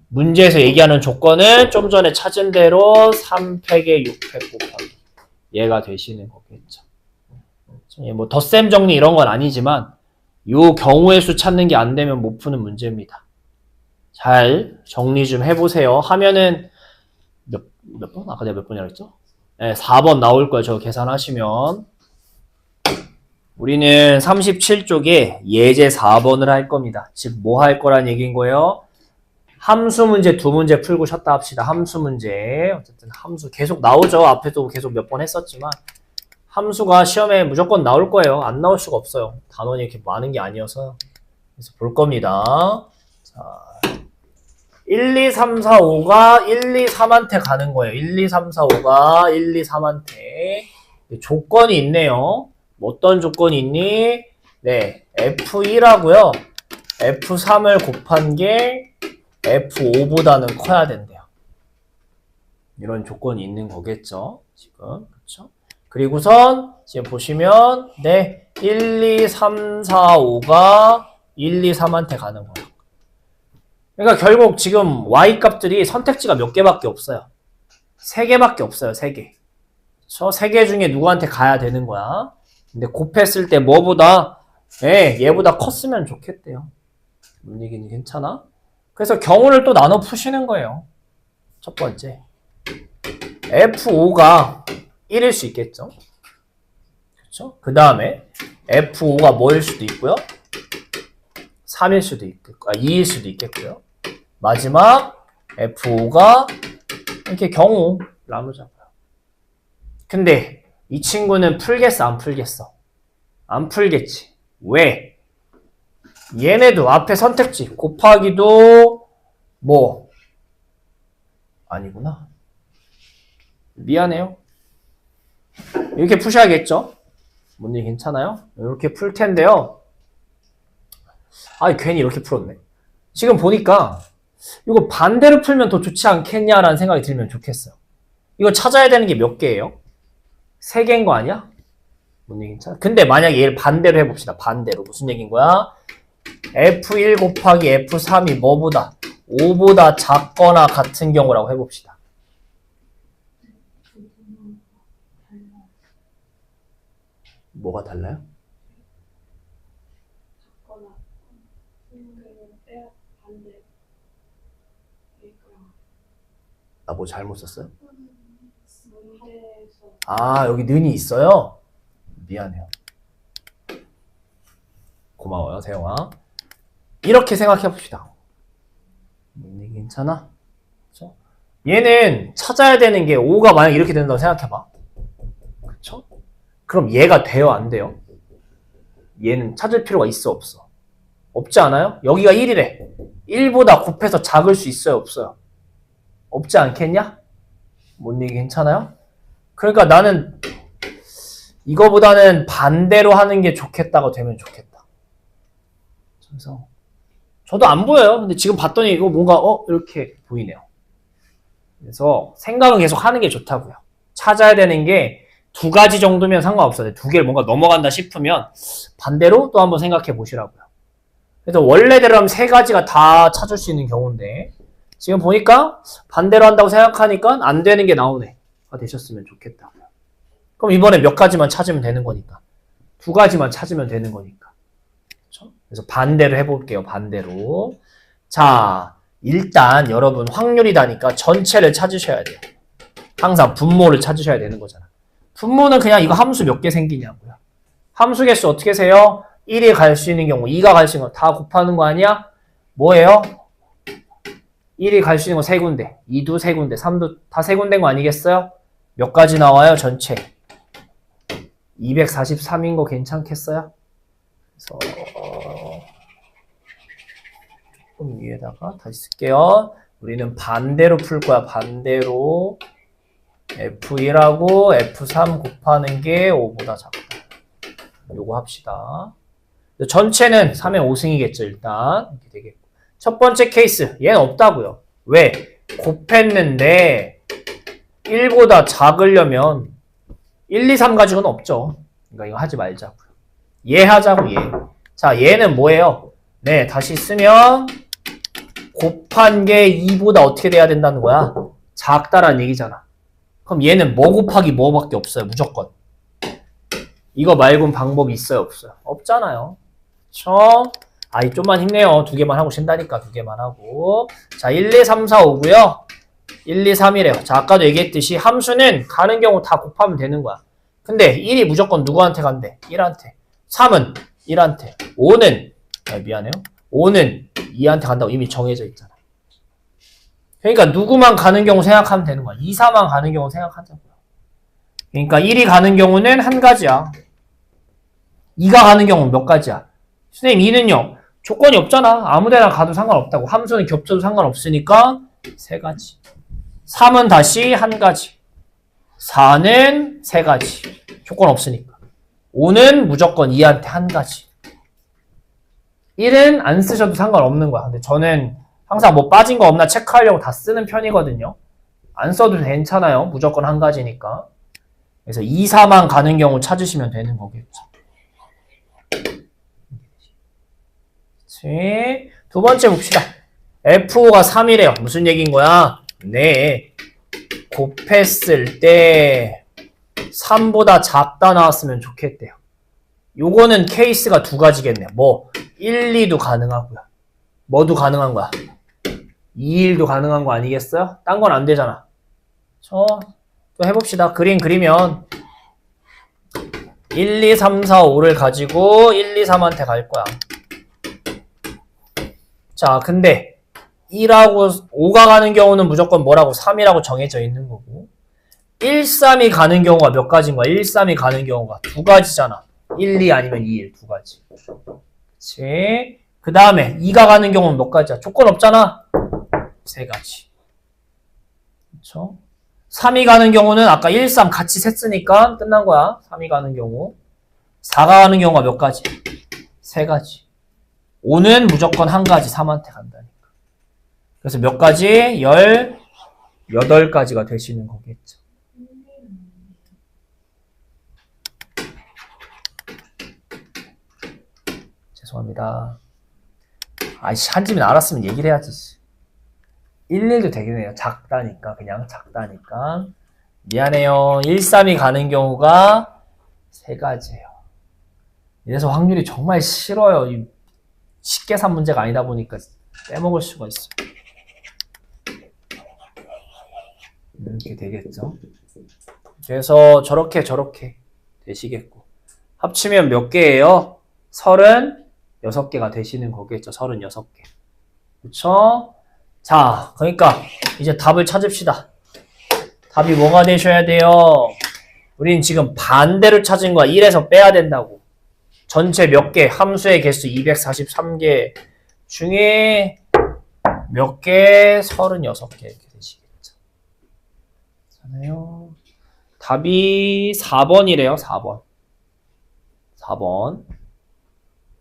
문제에서 얘기하는 조건은 좀 전에 찾은 대로 3팩에 6팩 곱하기 얘가 되시는 거겠죠. 뭐 덧셈 정리 이런 건 아니지만 요 경우의 수 찾는 게 안 되면 못 푸는 문제입니다. 잘 정리 좀 해보세요. 하면은 몇 번? 아까 내가 몇 번이라고 했죠? 네, 4번 나올 거예요. 저거 계산하시면. 우리는 37쪽에 예제 4번을 할 겁니다. 즉 뭐 할 거란 얘기인 거예요? 함수 문제 2문제 풀고 쉬었다 합시다. 함수 문제. 어쨌든 함수 계속 나오죠. 앞에도 계속 몇 번 했었지만 함수가 시험에 무조건 나올 거예요. 안 나올 수가 없어요. 단원이 이렇게 많은 게 아니어서요. 그래서 볼 겁니다. 자, 1, 2, 3, 4, 5가 1, 2, 3한테 가는 거예요. 1, 2, 3, 4, 5가 1, 2, 3한테. 조건이 있네요. 어떤 조건이 있니? 네, F2라고요. F3을 곱한 게 F5보다는 커야 된대요. 이런 조건이 있는 거겠죠. 지금. 그렇죠? 그리고선 지금 보시면 네, 1, 2, 3, 4, 5가 1, 2, 3한테 가는 거예요. 그러니까 결국 지금 Y 값들이 선택지가 몇 개밖에 없어요. 3개밖에 없어요. 3개. 저 3개 중에 누구한테 가야 되는 거야. 근데 곱했을 때 뭐보다 얘보다 컸으면 좋겠대요. 문제기는 괜찮아? 그래서 경우를 또 나눠 푸시는 거예요. 첫 번째 F5가 1일 수 있겠죠. 그렇죠? 그 다음에 F5가 뭐일 수도 있고요. 3일 수도 있겠고 2일 수도 있겠고요. 마지막 F5가 이렇게 경우 나누자고요. 근데 이 친구는 풀겠어 안 풀겠어? 안 풀겠지. 왜? 얘네도 앞에 선택지 곱하기도 뭐 아니구나. 미안해요. 이렇게 푸셔야겠죠? 뭔일 괜찮아요? 이렇게 풀 텐데요. 괜히 이렇게 풀었네. 지금 보니까 이거 반대로 풀면 더 좋지 않겠냐라는 생각이 들면 좋겠어요. 이거 찾아야 되는 게 몇 개예요? 3개인 거 아니야? 뭔 얘기인지. 근데 만약에 얘를 반대로 해봅시다. 반대로. 무슨 얘기인 거야? F1 곱하기 F3이 뭐보다? 5보다 작거나 같은 경우라고 해봅시다. 뭐가 달라요? 나 뭐 잘못 썼어요? 여기 는이 있어요? 미안해요. 고마워요, 세영아. 이렇게 생각해 봅시다. 괜찮아? 그쵸? 얘는 찾아야 되는 게 5가 만약 이렇게 된다고 생각해봐. 그쵸? 그럼 얘가 돼요, 안 돼요? 얘는 찾을 필요가 있어, 없어? 없지 않아요? 여기가 1이래. 1보다 곱해서 작을 수 있어요, 없어요? 없지 않겠냐? 뭔 얘기 괜찮아요? 그러니까 나는 이거보다는 반대로 하는 게 좋겠다고 되면 좋겠다. 그래서 저도 안 보여요. 근데 지금 봤더니 이거 뭔가 이렇게 보이네요. 그래서 생각은 계속 하는 게 좋다고요. 찾아야 되는 게 2가지 정도면 상관없어요. 2개를 뭔가 넘어간다 싶으면 반대로 또 한번 생각해 보시라고요. 그래서 원래대로 하면 3가지가 다 찾을 수 있는 경우인데 지금 보니까 반대로 한다고 생각하니까 안 되는 게 나오네. 되셨으면 좋겠다고요. 그럼 이번에 몇 가지만 찾으면 되는 거니까. 2가지만 찾으면 되는 거니까. 그렇죠? 그래서 반대로 해볼게요. 반대로. 자, 일단 여러분 확률이다니까 전체를 찾으셔야 돼요. 항상 분모를 찾으셔야 되는 거잖아. 분모는 그냥 이거 함수 몇 개 생기냐고요. 함수 개수 어떻게 세요? 1이 갈 수 있는 경우, 2가 갈 수 있는 거 다 곱하는 거 아니야? 뭐예요? 1이 갈 수 있는 거 3군데, 2도 3군데, 3도 다 3군데인 거 아니겠어요? 몇 가지 나와요? 전체 243인 거 괜찮겠어요? 그래서 조금 위에다가 다시 쓸게요. 우리는 반대로 풀 거야. 반대로 F1하고 F3 곱하는 게 5보다 작다. 요거 합시다. 전체는 3의 5승이겠죠. 일단 이렇게 되겠고. 첫 번째 케이스 얘는 없다고요. 왜? 곱했는데 1보다 작으려면 1, 2, 3 가지고는 없죠. 그러니까 이거 하지 말자고요. 얘 하자고 얘. 자, 얘는 뭐예요? 네, 다시 쓰면 곱한 게 2보다 어떻게 돼야 된다는 거야? 작다라는 얘기잖아. 그럼 얘는 뭐 곱하기 뭐밖에 없어요. 무조건. 이거 말고는 방법이 있어요? 없어요? 없잖아요. 그쵸? 아이 좀만 힘내요. 2개만 하고 쉰다니까. 2개만 하고. 자, 1, 2, 3, 4, 5고요. 1, 2, 3이래요. 자, 아까도 얘기했듯이 함수는 가는 경우 다 곱하면 되는 거야. 근데 1이 무조건 누구한테 간대? 1한테. 3은 1한테. 5는 미안해요. 5는 2한테 간다고 이미 정해져 있잖아. 그러니까 누구만 가는 경우 생각하면 되는 거야. 2, 4만 가는 경우 생각하자고요. 그러니까 1이 가는 경우는 한 가지야. 2가 가는 경우는 몇 가지야? 선생님 2는요. 조건이 없잖아. 아무데나 가도 상관없다고. 함수는 겹쳐도 상관없으니까 3가지. 3은 다시 한 가지. 4는 3가지. 조건 없으니까. 5는 무조건 2한테 한 가지. 1은 안 쓰셔도 상관없는 거야. 근데 저는 항상 뭐 빠진 거 없나 체크하려고 다 쓰는 편이거든요. 안 써도 괜찮아요. 무조건 한 가지니까. 그래서 2, 4만 가는 경우 찾으시면 되는 거겠죠. 그치? 두 번째 봅시다. F5가 3이래요. 무슨 얘기인 거야? 네. 곱했을 때 3보다 작다 나왔으면 좋겠대요. 요거는 케이스가 2가지겠네. 뭐 1, 2도 가능하고요. 뭐도 가능한 거야? 2, 1도 가능한 거 아니겠어요? 딴 건 안 되잖아. 또 해봅시다. 그림 그리면 1, 2, 3, 4, 5를 가지고 1, 2, 3한테 갈 거야. 자, 근데 1하고 5가 가는 경우는 무조건 뭐라고? 3이라고 정해져 있는 거고 1, 3이 가는 경우가 몇 가지인 거야? 1, 3이 가는 경우가 2가지잖아. 1, 2 아니면 2, 1 2가지. 그치? 그 다음에 2가 가는 경우는 몇 가지야? 조건 없잖아? 3가지. 그쵸? 3이 가는 경우는 아까 1, 3 같이 셌으니까 끝난 거야. 3이 가는 경우. 4가 가는 경우가 몇 가지? 3가지. 5는 무조건 한 가지 3한테 간다니까. 그래서 몇 가지? 18가지가 되시는 거겠죠. 죄송합니다. 아이씨, 한지민 알았으면 얘기를 해야지. 11도 되겠네요. 작다니까. 그냥 작다니까. 미안해요. 1, 3이 가는 경우가 3가지예요. 이래서 확률이 정말 싫어요. 이 식계산 문제가 아니다 보니까 빼먹을 수가 있어. 이렇게 되겠죠. 그래서 저렇게 되시겠고. 합치면 몇 개예요? 36개가 되시는 거겠죠. 36개. 그쵸? 자, 그러니까 이제 답을 찾읍시다. 답이 뭐가 되셔야 돼요? 우린 지금 반대로 찾은 거야. 1에서 빼야 된다고. 전체 몇 개? 함수의 개수 243개 중에 몇 개? 36개 이렇게 되시겠죠. 그렇잖아요. 답이 4번이래요. 4번.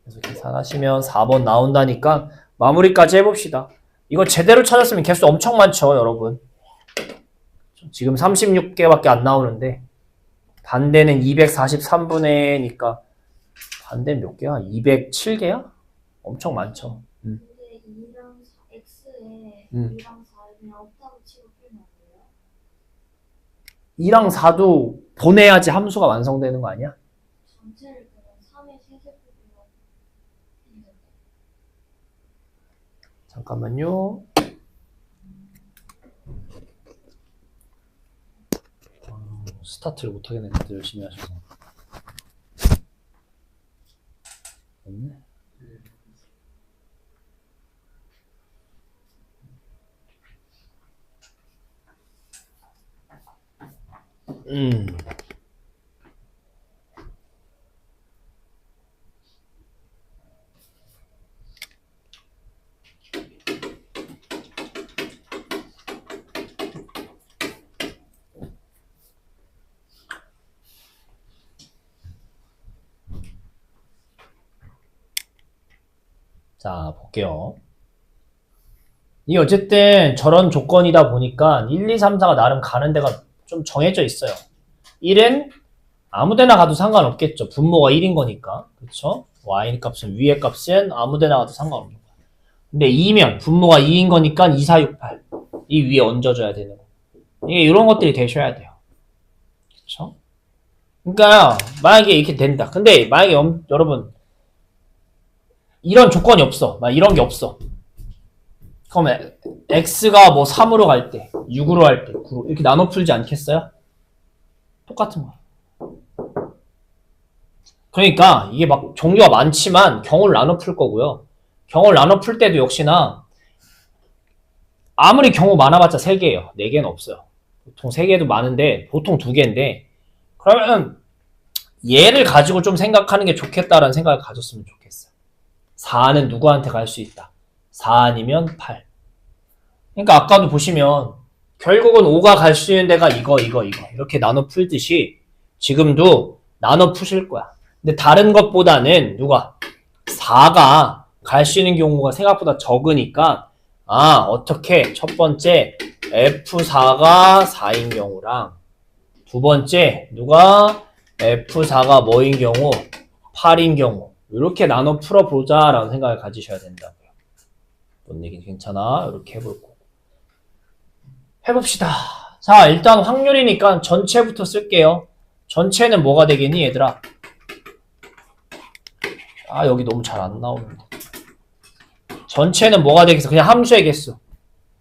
그래서 계산하시면 4번 나온다니까 마무리까지 해봅시다. 이거 제대로 찾았으면 개수 엄청 많죠, 여러분. 지금 36개밖에 안 나오는데 반대는 243분의니까 반대는 몇 개야? 207개야? 엄청 많죠. 근데 2랑 4, X에 2랑 4를 그냥 없다고 치고 풀면 안 돼요? 2랑 4도 보내야지 함수가 완성되는 거 아니야? 전체를 그냥 3의 세제곱으로 잠깐만요. 스타트를 못하겠네. 다들 열심히 하셔서. 없네. 자, 볼게요. 이 어쨌든 저런 조건이다 보니까 1, 2, 3, 4가 나름 가는 데가 좀 정해져 있어요. 1은 아무데나 가도 상관없겠죠. 분모가 1인 거니까. 그쵸? y 값은 위의 값은 아무데나 가도 상관없는 거야. 근데 2면 분모가 2인 거니까 2, 4, 6, 8. 이 위에 얹어줘야 되는 거. 이게 이런 것들이 되셔야 돼요. 그쵸? 그러니까 만약에 이렇게 된다. 근데 만약에 여러분 이런 조건이 없어. 막 이런 게 없어. 그러면 x가 뭐 3으로 갈 때, 6으로 할 때, 9로 이렇게 나눠 풀지 않겠어요? 똑같은 거야. 그러니까 이게 막 종류가 많지만 경우를 나눠 풀 거고요. 경우를 나눠 풀 때도 역시나 아무리 경우 많아봤자 3개예요. 4개는 없어요. 보통 3개도 많은데 보통 2개인데 그러면 얘를 가지고 좀 생각하는 게 좋겠다라는 생각을 가졌으면 좋겠어요. 4는 누구한테 갈 수 있다. 4 아니면 8. 그러니까 아까도 보시면 결국은 5가 갈 수 있는 데가 이거 이렇게 나눠 풀듯이 지금도 나눠 푸실 거야. 근데 다른 것보다는 4가 갈 수 있는 경우가 생각보다 적으니까 어떻게 첫 번째 F4가 4인 경우랑 두 번째 F4가 뭐인 경우 8인 경우 이렇게 나눠 풀어보자 라는 생각을 가지셔야 된다고요. 뭔 얘기는 괜찮아. 이렇게 해볼 거고. 해봅시다. 자, 일단 확률이니까 전체부터 쓸게요. 전체는 뭐가 되겠니, 얘들아? 여기 너무 잘 안 나오는데. 전체는 뭐가 되겠어? 그냥 함수의 개수.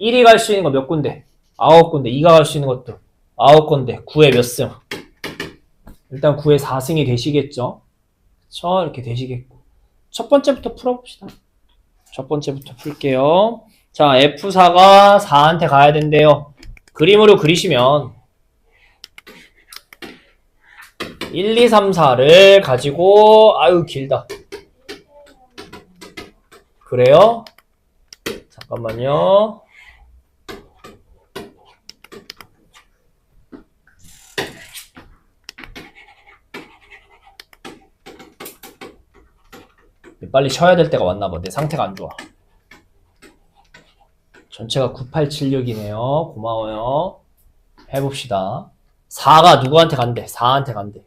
1이 갈 수 있는 거 몇 군데? 9군데. 2가 갈 수 있는 것도 9군데. 9에 몇 승? 일단 9에 4승이 되시겠죠? 그쵸? 이렇게 되시겠고. 첫 번째부터 풀어봅시다. 첫 번째부터 풀게요. 자, F4가 4한테 가야 된대요. 그림으로 그리시면 1, 2, 3, 4를 가지고 길다. 그래요? 잠깐만요. 빨리 쉬어야 될 때가 왔나봐. 내 상태가 안 좋아. 전체가 9876이네요. 고마워요. 해봅시다. 4가 누구한테 간대? 4한테 간대.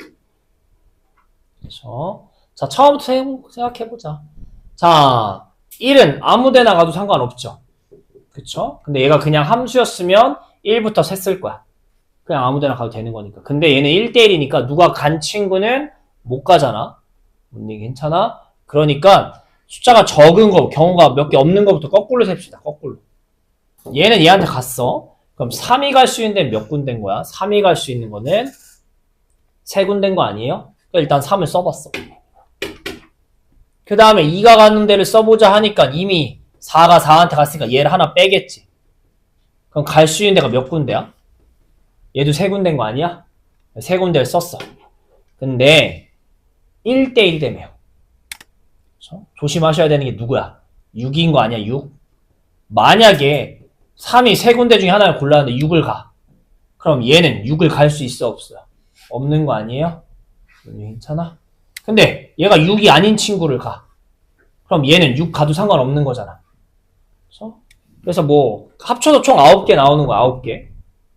그렇죠? 자, 처음부터 생각해보자. 자, 1은 아무데나 가도 상관없죠. 그쵸? 근데 얘가 그냥 함수였으면 1부터 셌을 거야. 그냥 아무데나 가도 되는 거니까. 근데 얘는 1대1이니까 누가 간 친구는 못 가잖아. 뭔 얘기 괜찮아? 그러니까 숫자가 적은 거, 경우가 몇 개 없는 거부터 거꾸로 셉시다. 거꾸로. 얘는 얘한테 갔어. 그럼 3이 갈 수 있는 데는 몇 군데인 거야? 3이 갈 수 있는 거는 3군데인 거 아니에요? 그러니까 일단 3을 써봤어. 그 다음에 2가 가는 데를 써보자 하니까 이미 4가 4한테 갔으니까 얘를 하나 빼겠지. 그럼 갈 수 있는 데가 몇 군데야? 얘도 3군데인 거 아니야? 3군데를 썼어. 근데 1대1 되면 조심하셔야 되는 게 누구야? 6인 거 아니야? 6? 만약에 3이 3군데 중에 하나를 골랐는데 6을 가. 그럼 얘는 6을 갈 수 있어? 없어요? 없는 거 아니에요? 괜찮아? 근데 얘가 6이 아닌 친구를 가. 그럼 얘는 6 가도 상관없는 거잖아. 그래서 뭐 합쳐서 총 9개 나오는 거 9개.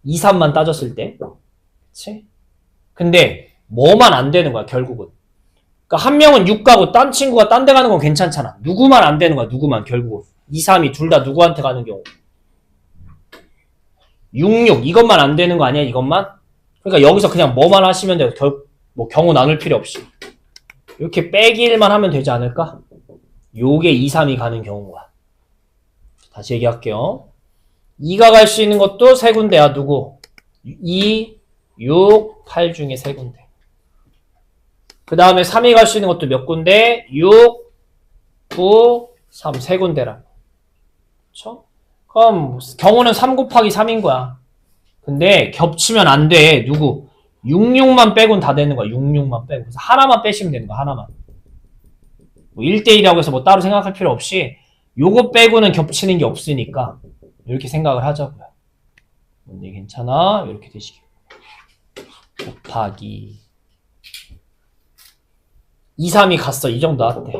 2, 3만 따졌을 때. 그치? 근데 뭐만 안 되는 거야 결국은. 그러니까 한 명은 6 가고 딴 친구가 딴 데 가는 건 괜찮잖아. 누구만 안 되는 거야. 누구만 결국은. 2, 3이 둘 다 누구한테 가는 경우. 6, 6 이것만 안 되는 거 아니야 이것만? 그러니까 여기서 그냥 뭐만 하시면 돼요. 뭐 경우 나눌 필요 없이. 이렇게 빼기만 하면 되지 않을까? 요게 2, 3이 가는 경우가. 다시 얘기할게요. 2가 갈 수 있는 것도 세 군데야. 누구? 2, 6, 8 중에 세 군데. 그 다음에 3이 갈 수 있는 것도 몇 군데? 6, 9, 3 세 군데라. 그쵸? 그럼 경우는 3 곱하기 3인 거야. 근데 겹치면 안 돼. 누구? 66만 빼고는 다 되는 거야. 66만 빼고. 그래서 하나만 빼시면 되는 거야. 하나만. 뭐 1대1이라고 해서 뭐 따로 생각할 필요 없이 요거 빼고는 겹치는 게 없으니까 이렇게 생각을 하자고요. 문제 괜찮아? 이렇게 되시길. 곱하기 2, 3이 갔어. 이 정도 나왔대.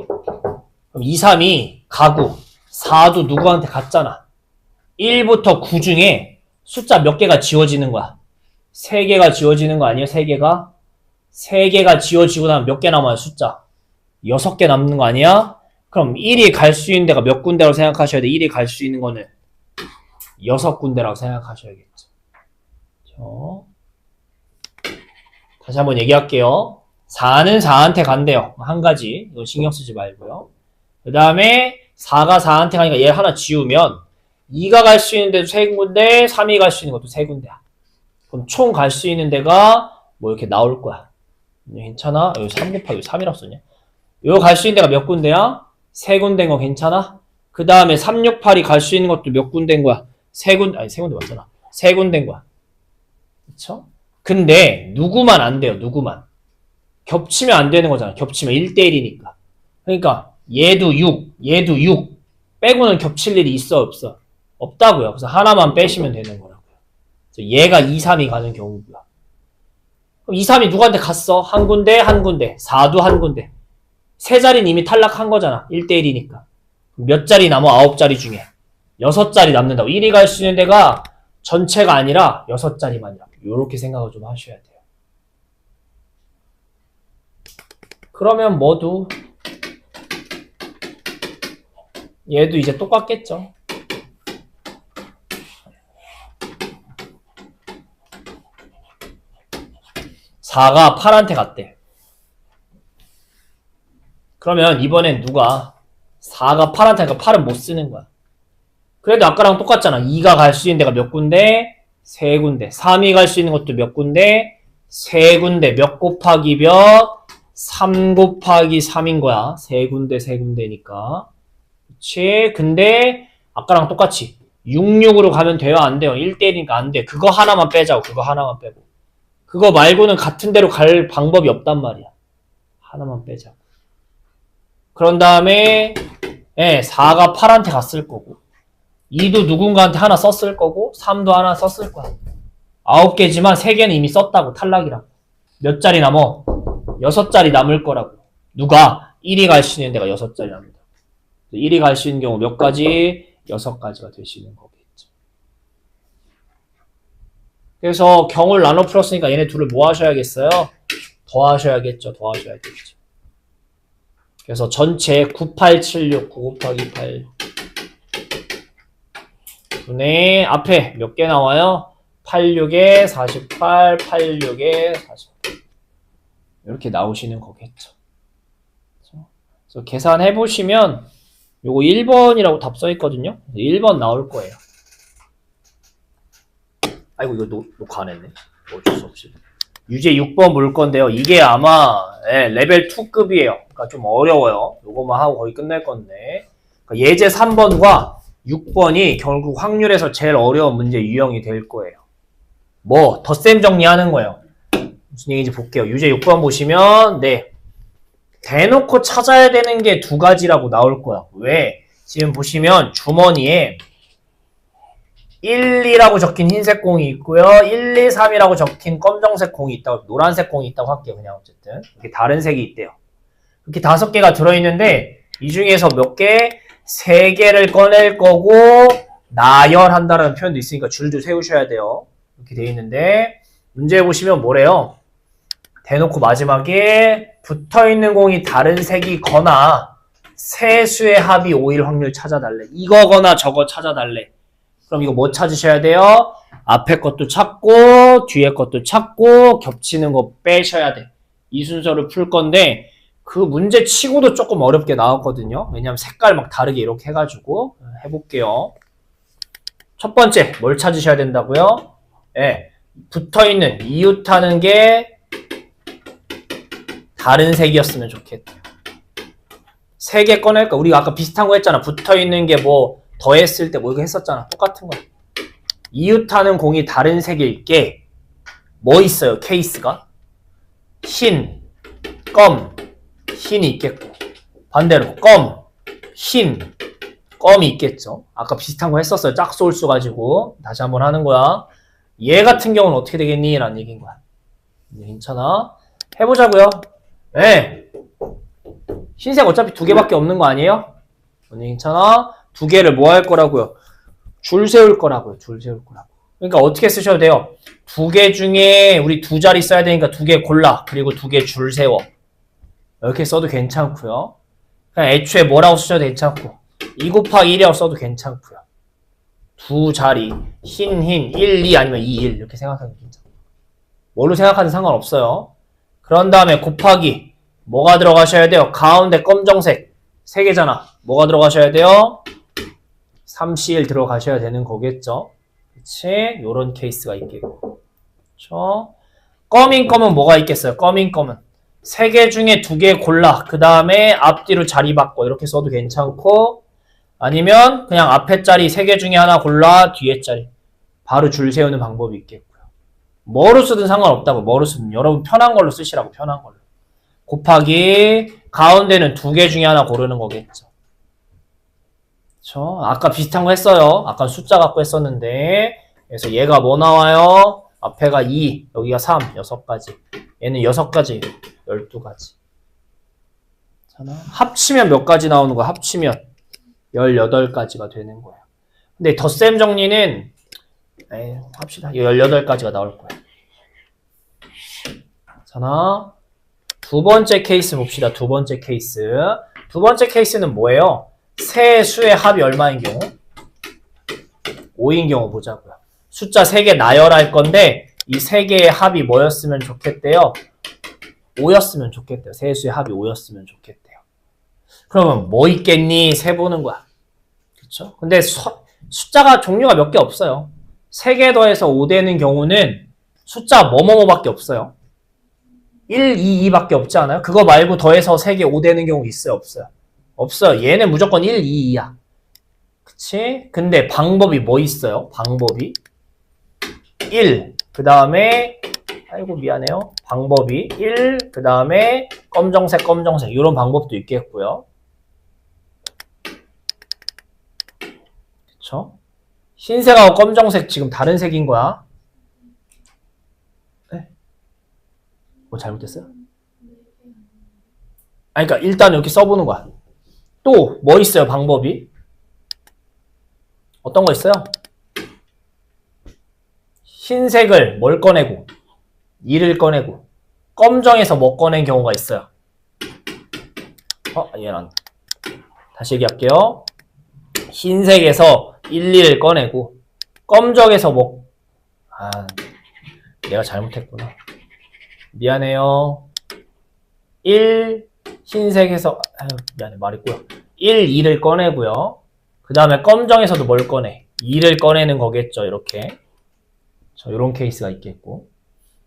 그럼 2, 3이 가고 4도 누구한테 갔잖아. 1부터 9 중에 숫자 몇 개가 지워지는 거야? 3개가 지워지는 거 아니에요? 3개가? 3개가 지워지고 나면 몇 개 남아요? 숫자 6개 남는 거 아니야? 그럼 1이 갈 수 있는 데가 몇 군데라고 생각하셔야 돼? 1이 갈 수 있는 거는 6군데라고 생각하셔야겠죠. 다시 한번 얘기할게요. 4는 4한테 간대요. 한 가지. 이건 신경 쓰지 말고요. 그 다음에 4가 4한테 가니까 얘 하나 지우면 2가 갈 수 있는 데도 3군데, 3이 갈 수 있는 것도 3군데야. 그럼 총 갈 수 있는 데가 뭐 이렇게 나올 거야. 괜찮아? 여기 3 곱하기 3이라고 썼냐? 이거 갈 수 있는 데가 몇 군데야? 3군데인 거 괜찮아? 그 다음에 3, 6, 8이 갈 수 있는 것도 몇 군데인 거야? 3군데, 아니 3군데 맞잖아. 3군데인 거야. 그쵸? 근데 누구만 안 돼요. 누구만. 겹치면 안 되는 거잖아. 겹치면 1대1이니까. 그러니까 얘도 6, 얘도 6 빼고는 겹칠 일이 있어 없어? 없다고요. 그래서 하나만 빼시면 되는 거라고요. 그래서 얘가 2, 3이 가는 경우고요. 그럼 2, 3이 누구한테 갔어? 한 군데, 한 군데. 4도 한 군데. 세 자리는 이미 탈락한 거잖아. 1대1이니까. 몇 자리 남아? 9자리 중에. 6자리 남는다고. 1이 갈 수 있는 데가 전체가 아니라 6자리만이라고. 요렇게 생각을 좀 하셔야 돼요. 그러면 뭐도 얘도 이제 똑같겠죠. (4가) 8한테 갔대. 그러면 이번엔 누가 4가 8한테 가니까 8은 못 쓰는 거야. 그래도 아까랑 똑같잖아. 2가 갈 수 있는 데가 몇 군데? 3군데. 3이 갈 수 있는 것도 몇 군데? 3군데. 몇 곱하기 몇? 3 곱하기 3인 거야. 3군데, 3군데니까. 그치? 근데 아까랑 똑같이 66으로 가면 돼요? 안 돼요? 1대1이니까 안 돼. 그거 하나만 빼자고. 그거 하나만 빼고. 그거 말고는 같은 데로 갈 방법이 없단 말이야. 하나만 빼자고. 그런 다음에 4가 8한테 갔을 거고 2도 누군가한테 하나 썼을 거고 3도 하나 썼을 거야. 9개지만 3개는 이미 썼다고. 탈락이라고. 몇 자리 남어? 6자리 남을 거라고. 누가? 1이 갈 수 있는 데가 6자리 남는다. 1이 갈 수 있는 경우 몇 가지? 6가지가 되시는 거겠죠. 그래서 경우를 나눠 풀었으니까 얘네 둘을 뭐 하셔야겠어요? 더하셔야겠죠. 더하셔야겠죠. 그래서 전체 9876 9 곱하기 8 분의 앞에 몇 개 나와요? 86에 48, 86에 48 이렇게 나오시는 거겠죠. 그래서 계산해 보시면 요거 1번이라고 답 써 있거든요. 1번 나올 거예요. 아이고 이거 녹화 안 했네. 어쩔 수 없이. 유제 6번 볼 건데요. 이게 아마 레벨 2급이에요. 그러니까 좀 어려워요. 요거만 하고 거의 끝날 건데. 그러니까 예제 3번과 6번이 결국 확률에서 제일 어려운 문제 유형이 될 거예요. 뭐 덧셈 정리하는 거예요. 무슨 얘기인지 볼게요. 유제 6번 보시면 대놓고 찾아야 되는 게 2가지라고 나올 거야. 왜? 지금 보시면 주머니에 1, 2라고 적힌 흰색 공이 있고요. 1, 2, 3이라고 적힌 검정색 공이 있다고, 노란색 공이 있다고 할게요. 그냥 어쨌든. 이렇게 다른 색이 있대요. 이렇게 5개가 들어있는데 이 중에서 몇 개? 3개를 꺼낼 거고 나열한다라는 표현도 있으니까 줄도 세우셔야 돼요. 이렇게 돼 있는데 문제 보시면 뭐래요? 대놓고 마지막에 붙어있는 공이 다른 색이거나 세 수의 합이 5일 확률 찾아달래. 이거거나 저거 찾아달래. 그럼 이거 뭐 찾으셔야 돼요? 앞에 것도 찾고 뒤에 것도 찾고 겹치는 거 빼셔야 돼. 이 순서를 풀 건데 그 문제 치고도 조금 어렵게 나왔거든요. 왜냐면 색깔 막 다르게 이렇게 해가지고 해볼게요. 첫 번째 뭘 찾으셔야 된다고요? 예, 붙어있는 이웃하는 게 다른 색이었으면 좋겠대요. 세 개 꺼낼까? 우리가 아까 비슷한 거 했잖아. 붙어있는 게 뭐 더했을 때 뭐 이거 했었잖아. 똑같은 거야. 이웃하는 공이 다른 색일 게 뭐 있어요? 케이스가 흰, 껌, 흰이 있겠고 반대로 껌, 흰, 껌이 있겠죠. 아까 비슷한 거 했었어요. 짝소울수 가지고 다시 한번 하는 거야. 얘 같은 경우는 어떻게 되겠니? 라는 얘기인 거야. 괜찮아? 해보자고요. 네. 흰색 어차피 두 개밖에 없는 거 아니에요? 괜찮아? 두 개를 뭐 할 거라고요? 줄 세울 거라고요. 줄 세울 거라고. 그러니까 어떻게 쓰셔도 돼요? 두 개 중에 우리 두 자리 써야 되니까 두 개 골라. 그리고 두 개 줄 세워. 이렇게 써도 괜찮고요. 그냥 애초에 뭐라고 쓰셔도 괜찮고 2 곱하기 1이라고 써도 괜찮고요. 두 자리 흰, 1, 2 아니면 2, 1 이렇게 생각하면 괜찮아요. 뭘로 생각하든 상관없어요. 그런 다음에 곱하기 뭐가 들어가셔야 돼요? 가운데 검정색 3개잖아. 뭐가 들어가셔야 돼요? 3CL 들어가셔야 되는 거겠죠. 그치? 요런 케이스가 있겠고. 그쵸? 껌인 껌은 뭐가 있겠어요? 껌인 껌은 3개 중에 2개 골라. 그 다음에 앞뒤로 자리 바꿔. 이렇게 써도 괜찮고 아니면 그냥 앞에 자리 3개 중에 하나 골라. 뒤에 자리 바로 줄 세우는 방법이 있겠고요. 뭐로 쓰든 상관없다고. 뭐로 쓰든 여러분 편한 걸로 쓰시라고. 편한 걸로. 곱하기 가운데는 2개 중에 하나 고르는 거겠죠. 그쵸? 아까 비슷한 거 했어요. 아까 숫자 갖고 했었는데 그래서 얘가 뭐 나와요? 앞에가 2, 여기가 3, 6가지. 얘는 6가지, 12가지. 합치면 몇 가지 나오는 거야? 합치면 18가지가 되는 거야. 근데 덧셈 정리는 합시다. 18가지가 나올 거야. 자, 두 번째 케이스 봅시다. 두 번째 케이스. 두 번째 케이스는 뭐예요? 세 수의 합이 얼마인 경우? 5인 경우 보자고요. 숫자 3개 나열할 건데 이 3개의 합이 뭐였으면 좋겠대요? 5였으면 좋겠대요. 세 수의 합이 5였으면 좋겠대요. 그러면 뭐 있겠니? 세보는 거야. 그쵸? 근데 숫자가 종류가 몇 개 없어요. 3개 더해서 5 되는 경우는 숫자 뭐뭐뭐밖에 없어요. 1, 2, 2밖에 없지 않아요? 그거 말고 더해서 3개 5 되는 경우 있어요? 없어요? 없어요. 얘는 무조건 1, 2, 2야. 그치? 근데 방법이 뭐 있어요? 방법이 1, 그 다음에 아이고 미안해요. 방법이 1, 그 다음에 검정색 이런 방법도 있겠고요. 그쵸? 흰색하고 검정색 지금 다른 색인 거야. 네? 뭐 잘못됐어요? 아니, 그러니까 일단 이렇게 써보는 거야. 또 뭐 있어요? 방법이 어떤 거 있어요? 흰색을 뭘 꺼내고 2를 꺼내고 검정에서 뭐 꺼낸 경우가 있어요. 얘는 안 돼. 다시 얘기할게요. 흰색에서 1, 2를 꺼내고 검정에서 뭐 내가 잘못했구나. 미안해요. 1 흰색에서 미안해 말했고요. 1, 2를 꺼내고요. 그 다음에 검정에서도 뭘 꺼내? 2를 꺼내는 거겠죠. 이렇게. 이런 케이스가 있겠고.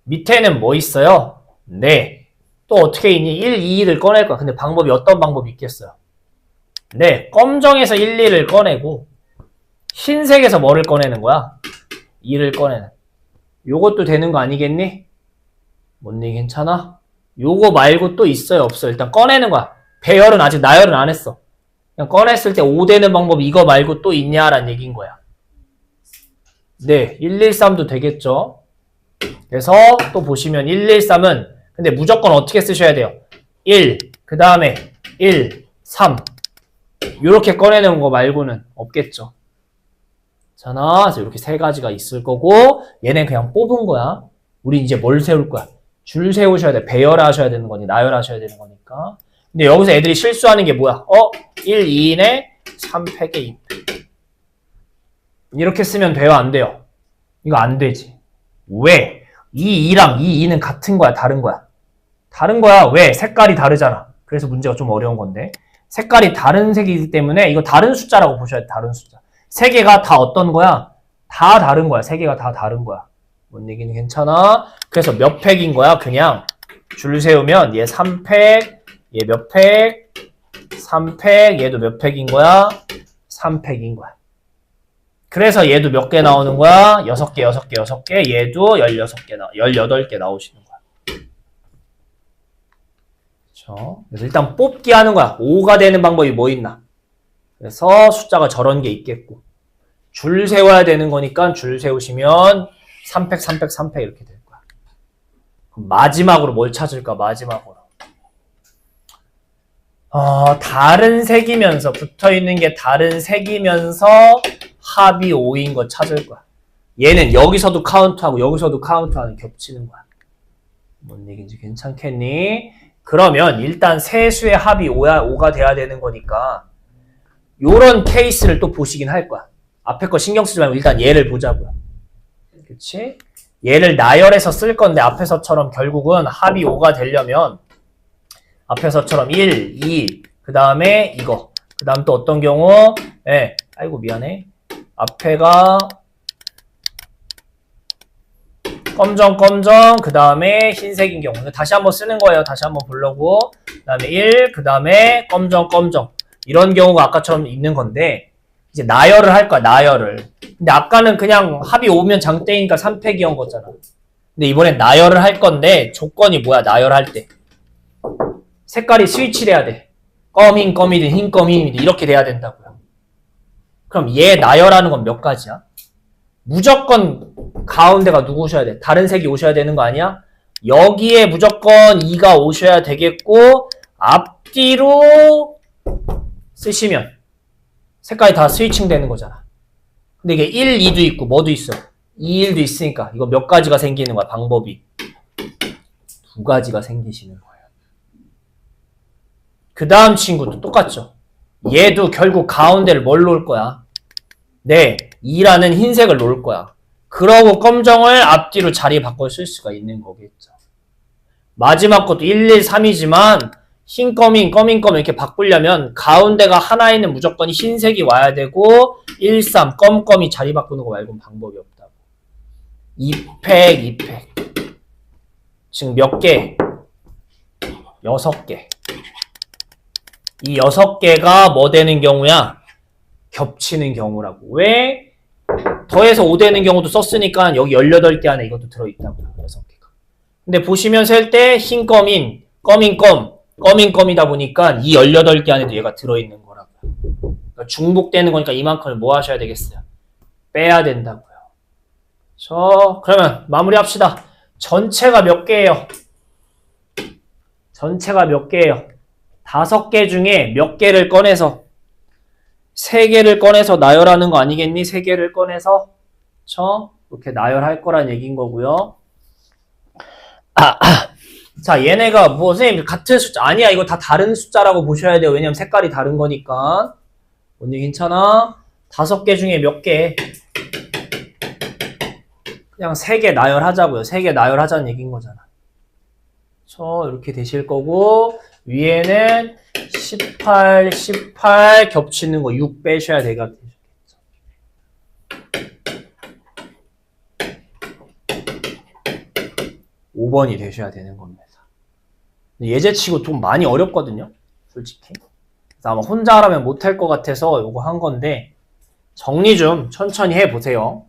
밑에는 뭐 있어요? 네. 또 어떻게 있니? 1, 2를 꺼낼 거야. 근데 방법이 어떤 방법이 있겠어요? 네. 검정에서 1, 2를 꺼내고 흰색에서 뭐를 꺼내는 거야? 2를 꺼내는. 요것도 되는 거 아니겠니? 뭔니 괜찮아? 요거 말고 또 있어요? 없어요? 일단 꺼내는 거야. 배열은 아직 나열은 안 했어. 그냥 꺼냈을 때 5 되는 방법 이거 말고 또 있냐라는 얘기인 거야. 네, 113도 되겠죠. 그래서 또 보시면 113은 근데 무조건 어떻게 쓰셔야 돼요? 1, 그 다음에 1, 3 이렇게 꺼내는 거 말고는 없겠죠. 잖아. 그래서 이렇게 세 가지가 있을 거고 얘는 그냥 뽑은 거야. 우리 이제 뭘 세울 거야? 줄 세우셔야 돼. 배열하셔야 되는 거니 나열하셔야 되는 거니까. 근데 여기서 애들이 실수하는 게 뭐야? 1, 2인에 3팩에 2팩. 이렇게 쓰면 돼요? 안 돼요? 이거 안 되지. 왜? 이 2랑 이 2는 같은 거야? 다른 거야? 다른 거야. 왜? 색깔이 다르잖아. 그래서 문제가 좀 어려운 건데. 색깔이 다른 색이기 때문에 이거 다른 숫자라고 보셔야 돼. 다른 숫자. 세 개가 다 어떤 거야? 다 다른 거야. 세 개가 다 다른 거야. 뭔 얘기는 괜찮아? 그래서 몇 팩인 거야? 그냥 줄 세우면 얘 3팩, 얘 몇 팩, 3팩, 얘도 몇 팩인 거야? 3팩인 거야. 그래서 얘도 몇 개 나오는 거야? 6개, 6개, 6개. 얘도 16개 18개 나오시는 거야. 그렇죠? 그래서 일단 뽑기 하는 거야. 5가 되는 방법이 뭐 있나? 그래서 숫자가 저런 게 있겠고. 줄 세워야 되는 거니까 줄 세우시면 3팩, 3팩, 3팩 이렇게 될 거야. 그럼 마지막으로 뭘 찾을까? 마지막으로. 다른 색이면서 붙어있는 게 다른 색이면서 합이 5인 거 찾을 거야. 얘는 여기서도 카운트하고 여기서도 카운트하는 겹치는 거야. 뭔 얘기인지 괜찮겠니? 그러면 일단 세 수의 합이 5가 돼야 되는 거니까 요런 케이스를 또 보시긴 할 거야. 앞에 거 신경 쓰지 말고 일단 얘를 보자고요. 그치? 얘를 나열해서 쓸 건데 앞에서처럼 결국은 합이 5가 되려면 앞에서처럼 1, 2, 그 다음에 이거. 그 다음 또 어떤 경우? 예, 아이고 미안해. 앞에가 검정, 그 다음에 흰색인 경우. 다시 한번 쓰는 거예요. 다시 한번 보려고. 그 다음에 1, 그 다음에 검정. 이런 경우가 아까처럼 있는 건데 이제 나열을 할 거야. 나열을. 근데 아까는 그냥 합이 5면 장땡이니까 3팩이온 거잖아. 근데 이번엔 나열을 할 건데 조건이 뭐야? 나열할 때. 색깔이 스위치를 해야 돼. 검이든 흰 검이든 이렇게 돼야 된다고요. 그럼 얘 나열하는 건 몇 가지야? 무조건 가운데가 누구 오셔야 돼? 다른 색이 오셔야 되는 거 아니야? 여기에 무조건 2가 오셔야 되겠고 앞뒤로 쓰시면 색깔이 다 스위칭 되는 거잖아. 근데 이게 1, 2도 있고 뭐도 있어? 2, 1도 있으니까 이거 몇 가지가 생기는 거야? 방법이 2가지가 생기시는 거예요. 그 다음 친구도 똑같죠. 얘도 결국 가운데를 뭘 놓을 거야? 네, 2라는 흰색을 놓을 거야. 그러고 검정을 앞뒤로 자리 바꿔 쓸 수가 있는 거겠죠. 마지막 것도 1, 1, 3이지만 흰 검인 이렇게 바꾸려면 가운데가 하나에는 무조건 흰색이 와야 되고 1, 3, 검이 자리 바꾸는 거 말고는 방법이 없다고. 2팩. 지금 몇 개? 6개. 이 6개가 뭐 되는 경우야? 겹치는 경우라고. 왜? 더해서 5 되는 경우도 썼으니까 여기 18개 안에 이것도 들어있다고요. 6개가. 근데 보시면 셀 때 흰 검인, 검이다 보니까 이 18개 안에도 얘가 들어있는 거라고요. 그러니까 중복되는 거니까 이만큼을 뭐 하셔야 되겠어요? 빼야 된다고요. 그러면 마무리 합시다. 전체가 몇 개예요? 전체가 몇 개예요? 5개 중에 몇 개를 꺼내서 3개를 꺼내서 나열하는 거 아니겠니? 3개를 꺼내서 이렇게 나열할 거란 얘기인 거고요. 자, 얘네가 뭐 선생님 같은 숫자 아니야. 이거 다 다른 숫자라고 보셔야 돼요. 왜냐면 색깔이 다른 거니까. 언니 괜찮아? 5개 중에 몇 개? 그냥 3개 나열하자고요. 3개 나열하자는 얘기인 거잖아. 이렇게 되실 거고 위에는 18 겹치는 거 6 빼셔야 되겠죠. 5번이 되셔야 되는 겁니다. 예제치고 좀 많이 어렵거든요. 솔직히. 그래서 아마 혼자 하라면 못할 것 같아서 이거 한 건데 정리 좀 천천히 해보세요.